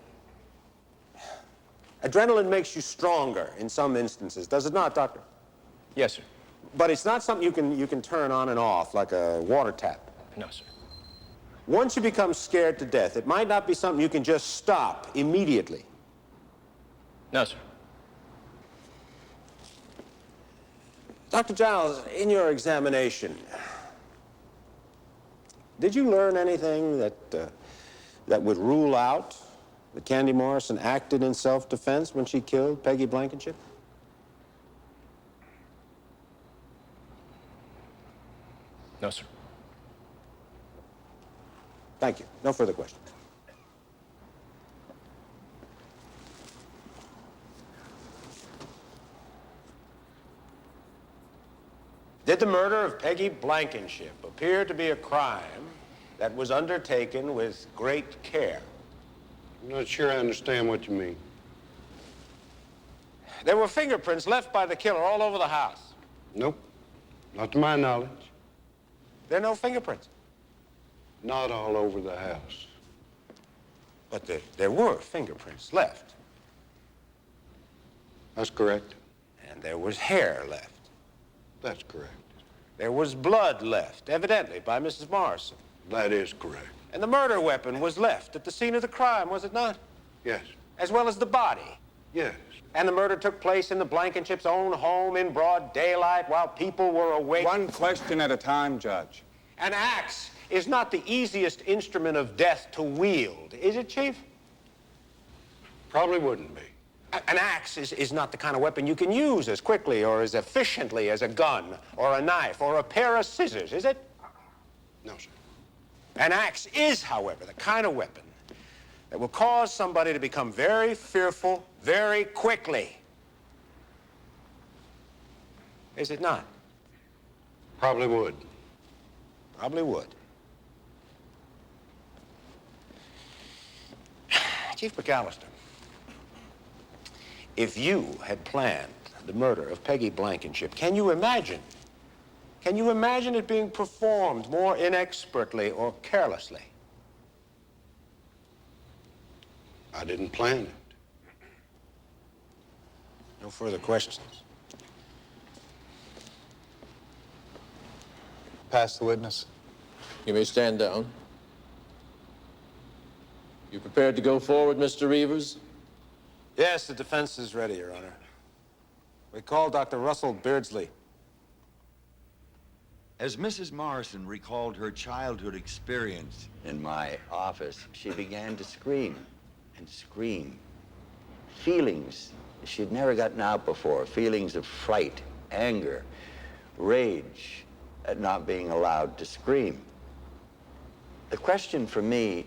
Adrenaline makes you stronger in some instances, does it not, Doctor? Yes, sir. But it's not something you can turn on and off like a water tap. No, sir. Once you become scared to death, it might not be something you can just stop immediately. No, sir. Dr. Giles, in your examination, did you learn anything that would rule out that Candy Morrison acted in self-defense when she killed Peggy Blankenship? No, sir. Thank you. No further questions. Did the murder of Peggy Blankenship appear to be a crime that was undertaken with great care? I'm not sure I understand what you mean. There were fingerprints left by the killer all over the house. Nope. Not to my knowledge. There are no fingerprints. Not all over the house. But there were fingerprints left. That's correct. And there was hair left. That's correct. There was blood left, evidently by Mrs. Morrison. That is correct. And the murder weapon was left at the scene of the crime, was it not? Yes. As well as the body. Yes. And the murder took place in the Blankenship's own home in broad daylight while people were awake. One question at a time, Judge. An axe is not the easiest instrument of death to wield, is it, Chief? Probably wouldn't be. An axe is not the kind of weapon you can use as quickly or as efficiently as a gun or a knife or a pair of scissors, is it? No, sir. An axe is, however, the kind of weapon that will cause somebody to become very fearful very quickly. Is it not? Probably would. Probably would. Chief McAllister, if you had planned the murder of Peggy Blankenship, can you imagine? Can you imagine it being performed more inexpertly or carelessly? I didn't plan it. No further questions. Pass the witness. You may stand down. You prepared to go forward, Mr. Reavers? Yes, the defense is ready, Your Honor. We call Dr. Russell Beardsley. As Mrs. Morrison recalled her childhood experience in my office, she began to scream and scream. Feelings she'd never gotten out before, feelings of fright, anger, rage at not being allowed to scream. The question for me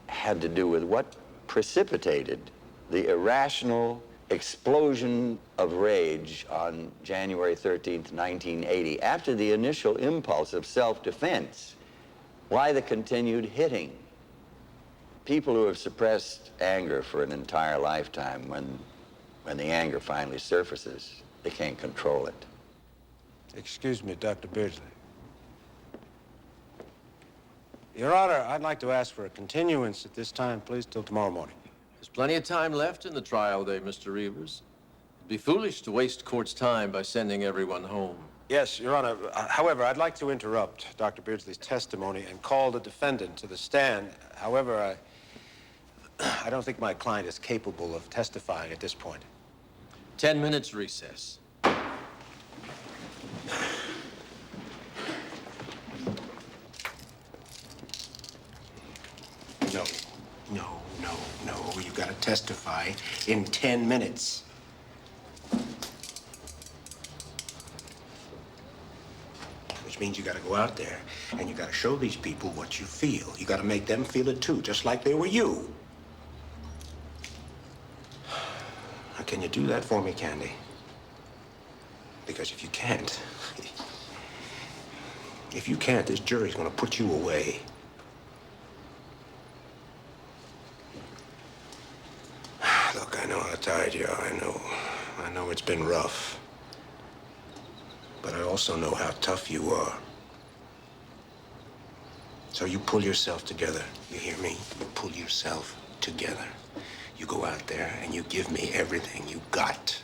had to do with what precipitated the irrational explosion of rage on January 13th, 1980, after the initial impulse of self-defense. Why the continued hitting? People who have suppressed anger for an entire lifetime, when the anger finally surfaces, they can't control it. Excuse me, Dr. Beardsley. Your Honor, I'd like to ask for a continuance at this time, please, till tomorrow morning. There's plenty of time left in the trial day, Mr. Reavers. It'd be foolish to waste court's time by sending everyone home. Yes, Your Honor. However, I'd like to interrupt Dr. Beardsley's testimony and call the defendant to the stand. However, I don't think my client is capable of testifying at this point. 10 minutes recess. No. You gotta testify in 10 minutes. Which means you gotta go out there and you gotta show these people what you feel. You gotta make them feel it too, just like they were you. Now, can you do that for me, Candy? Because if you can't, this jury's gonna put you away. Look, I know how tired you are. I know it's been rough. But I also know how tough you are. So you pull yourself together. You hear me? You pull yourself together. You go out there and you give me everything you got.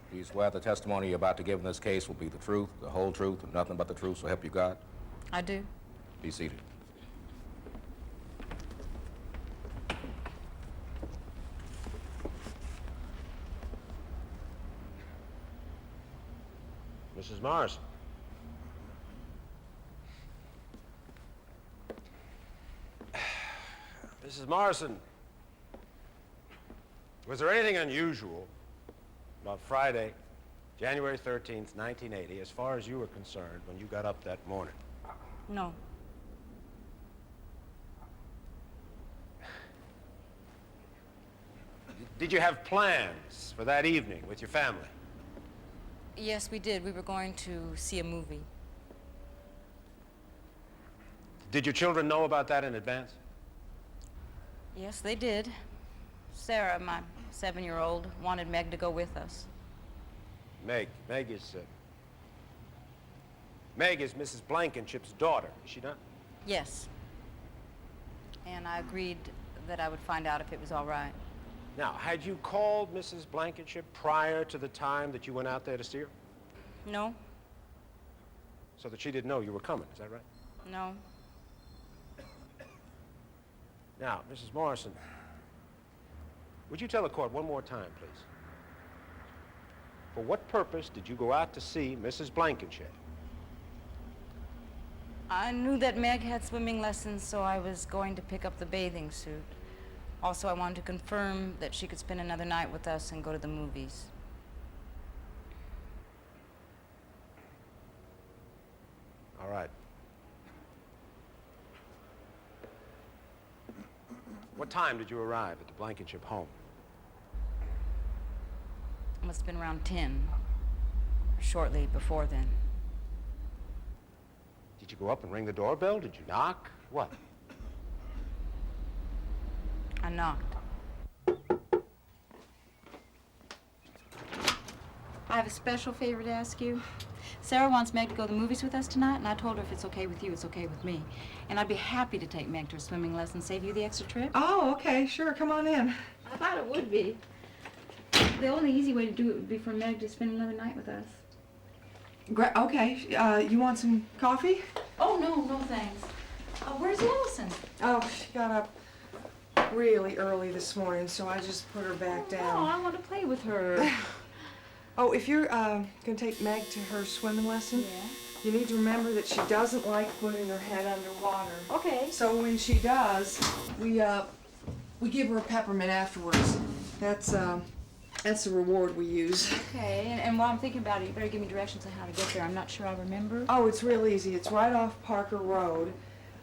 Do you swear the testimony you're about to give in this case will be the truth, the whole truth, and nothing but the truth, so help you God? I do. Be seated. Mrs. Morrison. Mrs. Morrison, was there anything unusual about Friday, January 13th, 1980, as far as you were concerned when you got up that morning? No. Did you have plans for that evening with your family? Yes, we did. We were going to see a movie. Did your children know about that in advance? Yes, they did. Sarah, my 7-year-old, wanted Meg to go with us. Meg is Mrs. Blankenship's daughter, is she not? Yes. And I agreed that I would find out if it was all right. Now, had you called Mrs. Blankenship prior to the time that you went out there to see her? No. So that she didn't know you were coming, is that right? No. Now, Mrs. Morrison, Would you tell the court one more time, please? For what purpose did you go out to see Mrs. Blankenship? I knew that Meg had swimming lessons, so I was going to pick up the bathing suit. Also, I wanted to confirm that she could spend another night with us and go to the movies. All right. What time did you arrive at the Blankenship home? It must have been around 10, shortly before then. Did you go up and ring the doorbell? Did you knock? What? I knocked. I have a special favor to ask you. Sarah wants Meg to go to the movies with us tonight, and I told her if it's okay with you, it's okay with me. And I'd be happy to take Meg to a swimming lesson, save you the extra trip. Oh, okay, sure, come on in. I thought it would be. The only easy way to do it would be for Meg to spend another night with us. Okay, you want some coffee? Oh, no, thanks. Where's Allison? Oh, she got up really early this morning, so I just put her back down. No, I want to play with her. Oh, if you're gonna take Meg to her swimming lesson, you need to remember that she doesn't like putting her head underwater. Okay. So when she does, we give her a peppermint afterwards. That's the reward we use. Okay, and while I'm thinking about it, you better give me directions on how to get there. I'm not sure I remember. Oh, it's real easy. It's right off Parker Road.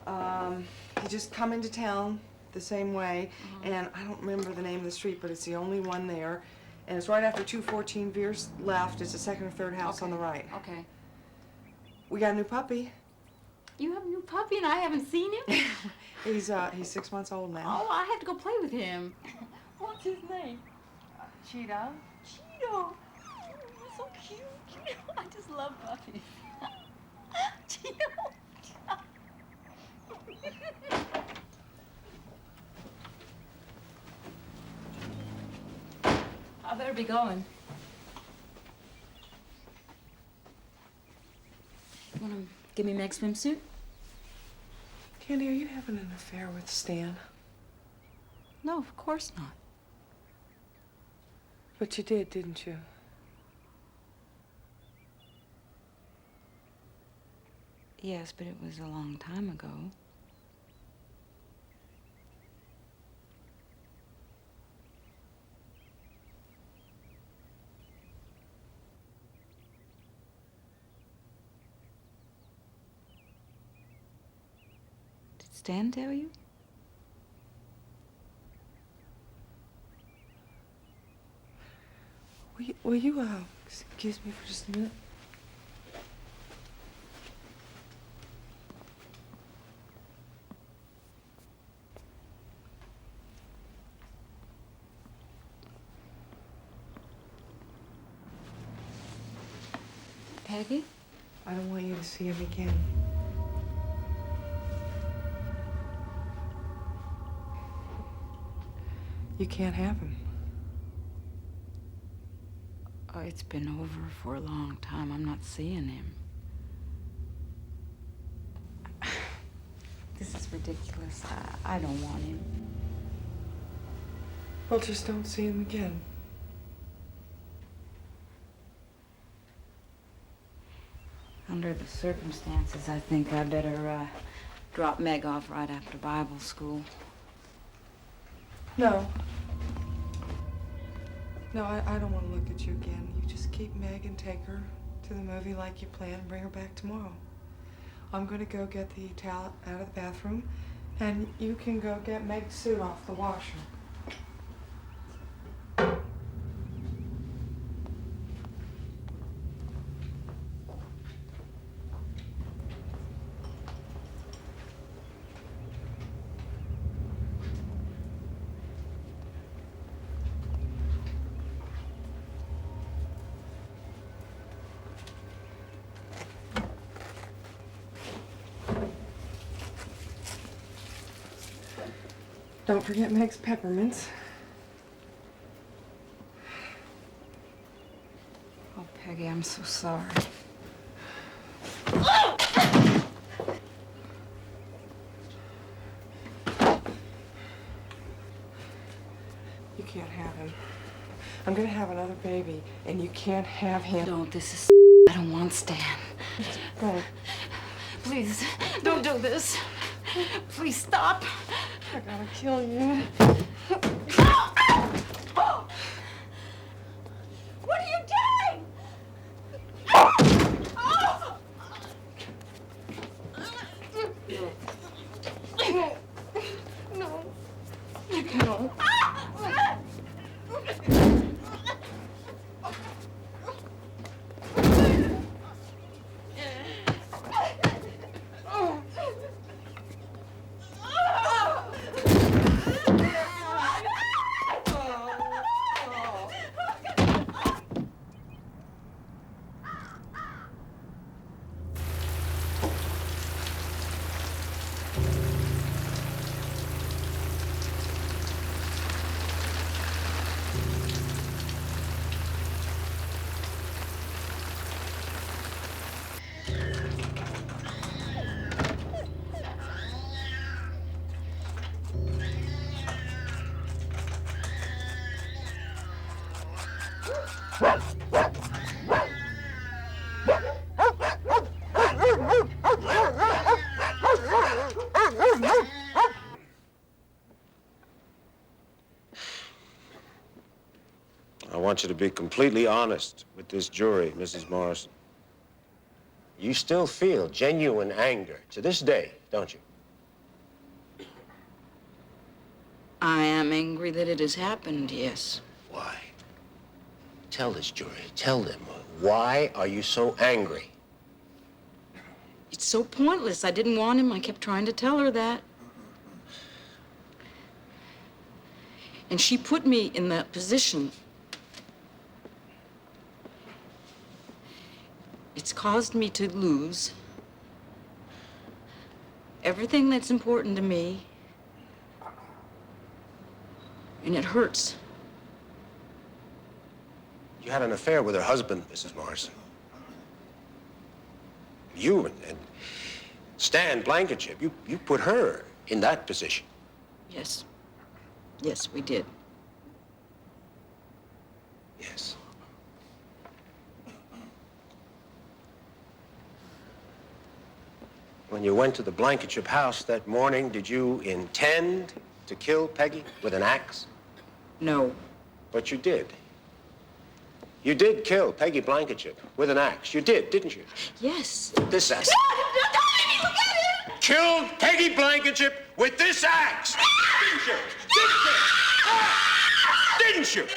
You just come into town the same way, and I don't remember the name of the street, but it's the only one there. And it's right after 214 veers left. It's the second or third house on the right. Okay. We got a new puppy. You have a new puppy and I haven't seen him? He's 6 months old now. Oh, I have to go play with him. What's his name? Cheetah. Cheeto. You're so cute. Cheeto. I just love puppies. Cheeto. I better be going. You want to give me Meg's swimsuit? Candy, are you having an affair with Stan? No, of course not. But you did, didn't you? Yes, but it was a long time ago. Did Stan tell you? Will you excuse me for just a minute? Peggy? I don't want you to see him again. You can't have him. Oh, it's been over for a long time. I'm not seeing him. This is ridiculous. I don't want him. Well, just don't see him again. Under the circumstances, I think I better drop Meg off right after Bible school. No. No, I don't want to look at you again. You just keep Meg and take her to the movie like you planned and bring her back tomorrow. I'm going to go get the towel out of the bathroom, and you can go get Meg's suit off the washer. Don't forget Meg's peppermints. Oh, Peggy, I'm so sorry. You can't have him. I'm gonna have another baby, and you can't have him. Don't. This is. I don't want Stan. Go. Please, don't do this. Please stop. I gotta kill you. What are you doing? No. No. I want you to be completely honest with this jury, Mrs. Morrison. You still feel genuine anger to this day, don't you? I am angry that it has happened, yes. Why? Tell this jury, tell them, why are you so angry? It's so pointless. I didn't want him. I kept trying to tell her that. And she put me in that position. It's caused me to lose everything that's important to me. And it hurts. You had an affair with her husband, Mrs. Morrison. You and Stan Blankenship, you put her in that position. Yes. Yes, we did. Yes. When you went to the Blankenship house that morning, did you intend to kill Peggy with an axe? No. But you did. You did kill Peggy Blankenship with an axe. You did, didn't you? Yes. This axe. Killed Peggy Blankenship with this axe. Didn't you? Didn't you? Didn't you?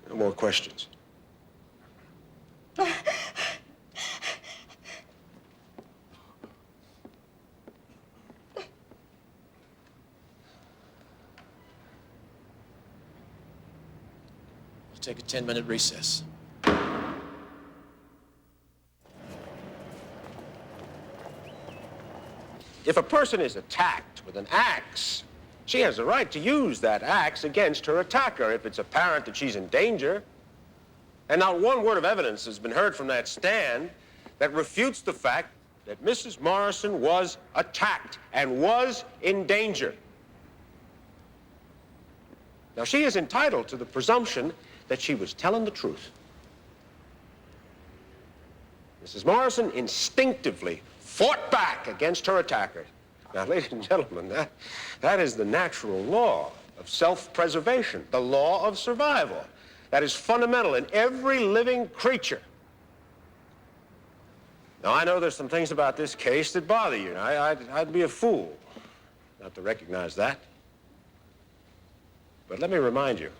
No more questions. We'll take a 10-minute recess. If a person is attacked with an axe, she has a right to use that axe against her attacker if it's apparent that she's in danger. And not one word of evidence has been heard from that stand that refutes the fact that Mrs. Morrison was attacked and was in danger. Now, she is entitled to the presumption that she was telling the truth. Mrs. Morrison instinctively fought back against her attacker. Now, ladies and gentlemen, that is the natural law of self-preservation, the law of survival. that is fundamental in every living creature. Now, I know there's some things about this case that bother you. I'd be a fool not to recognize that. But let me remind you,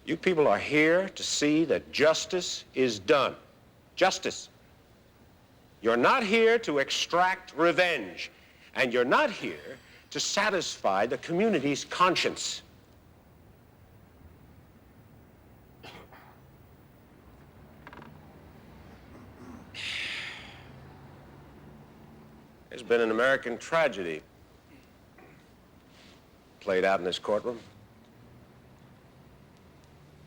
you people are here to see that justice is done. Justice. You're not here to extract revenge, and you're not here to satisfy the community's conscience. There's been an American tragedy played out in this courtroom.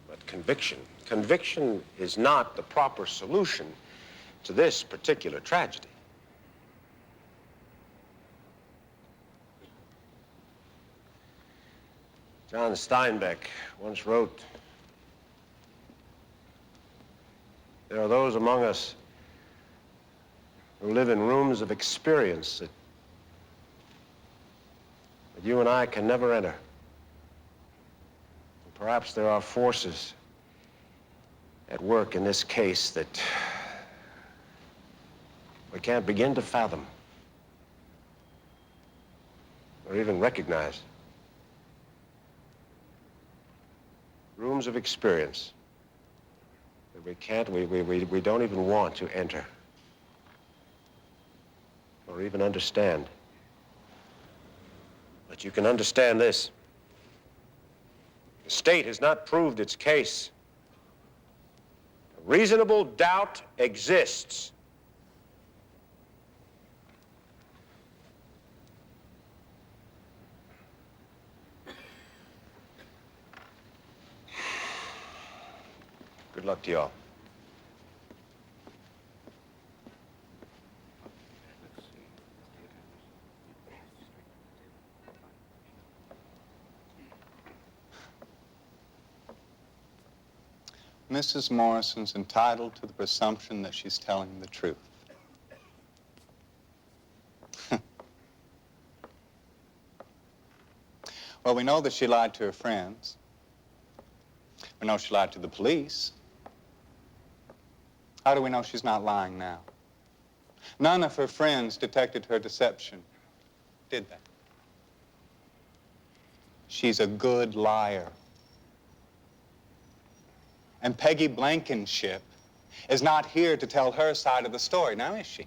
But conviction is not the proper solution to this particular tragedy. John Steinbeck once wrote, "There are those among us who live in rooms of experience that you and I can never enter. And perhaps there are forces at work in this case that we can't begin to fathom or even recognize. Rooms of experience that we don't even want to enter or even understand. But you can understand this. The state has not proved its case. A reasonable doubt exists. Good luck to you all. Mrs. Morrison's entitled to the presumption that she's telling the truth. Well, we know that she lied to her friends. We know she lied to the police. How do we know she's not lying now? None of her friends detected her deception, did they? She's a good liar. And Peggy Blankenship is not here to tell her side of the story, now is she?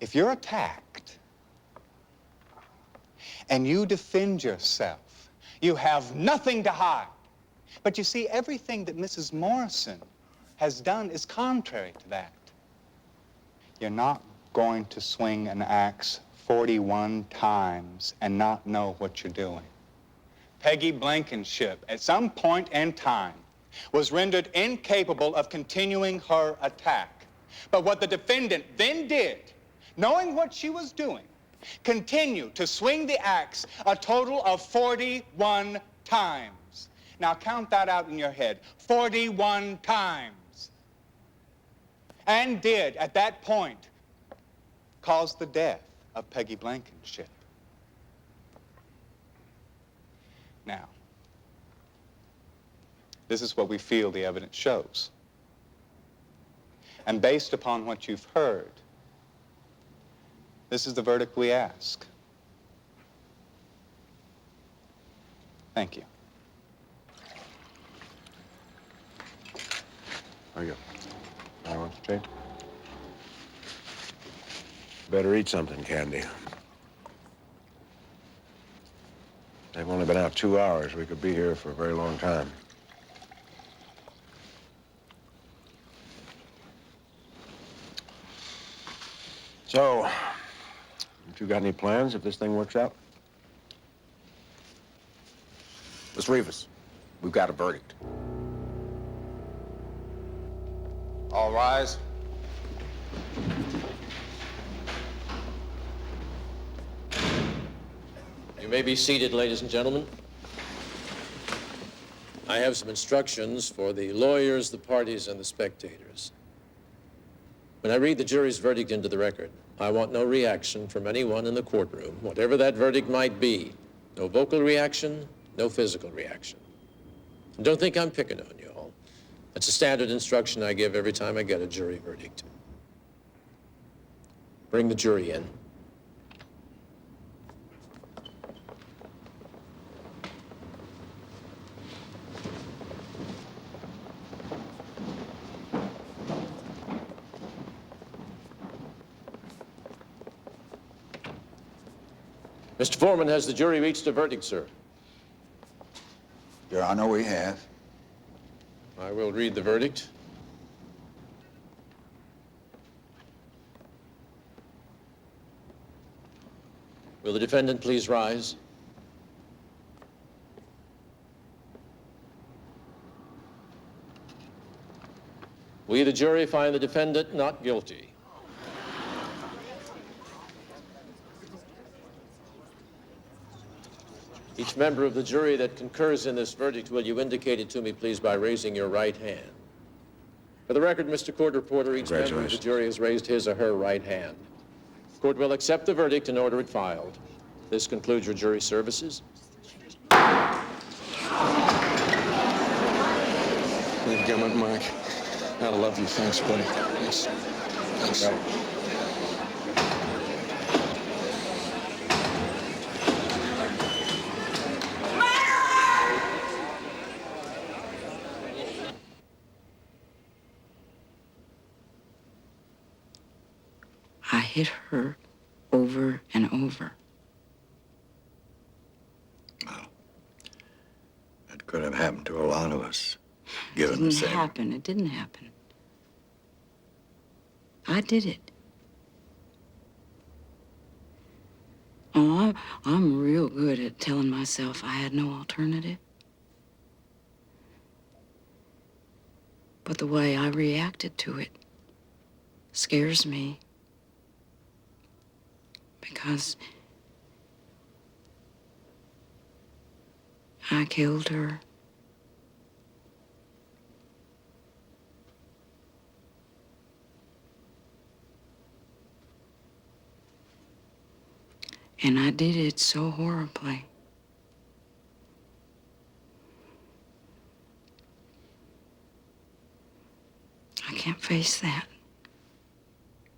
If you're attacked and you defend yourself, you have nothing to hide. But you see, everything that Mrs. Morrison has done is contrary to that. You're not going to swing an axe 41 times and not know what you're doing. Peggy Blankenship, at some point in time, was rendered incapable of continuing her attack. But what the defendant then did, knowing what she was doing, continued to swing the axe a total of 41 times. Now count that out in your head, 41 times. And did, at that point, cause the death of Peggy Blankenship. Now, this is what we feel the evidence shows. And based upon what you've heard, this is the verdict we ask. Thank you. There you go. I want to take. Better eat something, Candy. They've only been out 2 hours. We could be here for a very long time. So, have you got any plans if this thing works out? Miss Rivas, we've got a verdict. All rise. You may be seated, ladies and gentlemen. I have some instructions for the lawyers, the parties, and the spectators. When I read the jury's verdict into the record, I want no reaction from anyone in the courtroom, whatever that verdict might be. No vocal reaction, no physical reaction. And don't think I'm picking on you all. That's a standard instruction I give every time I get a jury verdict. Bring the jury in. Mr. Foreman, has the jury reached a verdict, sir? Your Honor, we have. I will read the verdict. Will the defendant please rise? We, the jury, find the defendant not guilty. Each member of the jury that concurs in this verdict, will you indicate it to me, please, by raising your right hand? For the record, Mr. Court Reporter, each member of the jury has raised his or her right hand. The court will accept the verdict and order it filed. This concludes your jury services. You've got it, Mike. I love you. Thanks, buddy. Thanks. Thanks. I hit her over and over. That could have happened to a lot of us, given the It same. didn't happen. It didn't happen. I did it. Oh, I'm real good at telling myself I had no alternative. But the way I reacted to it scares me. Because I killed her. And I did it so horribly. I can't face that.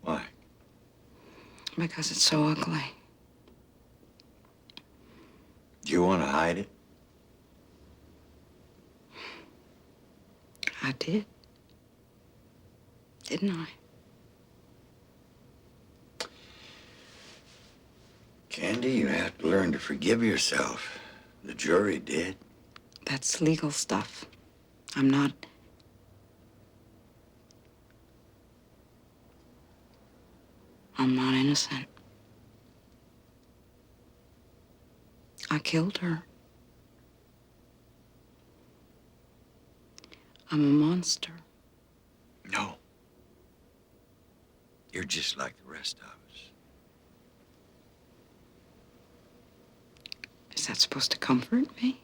Why? Because it's so ugly. Do you want to hide it? I did. Didn't I? Candy, you have to learn to forgive yourself. The jury did. That's legal stuff. I'm not... I'm not innocent. I killed her. I'm a monster. No. You're just like the rest of us. Is that supposed to comfort me?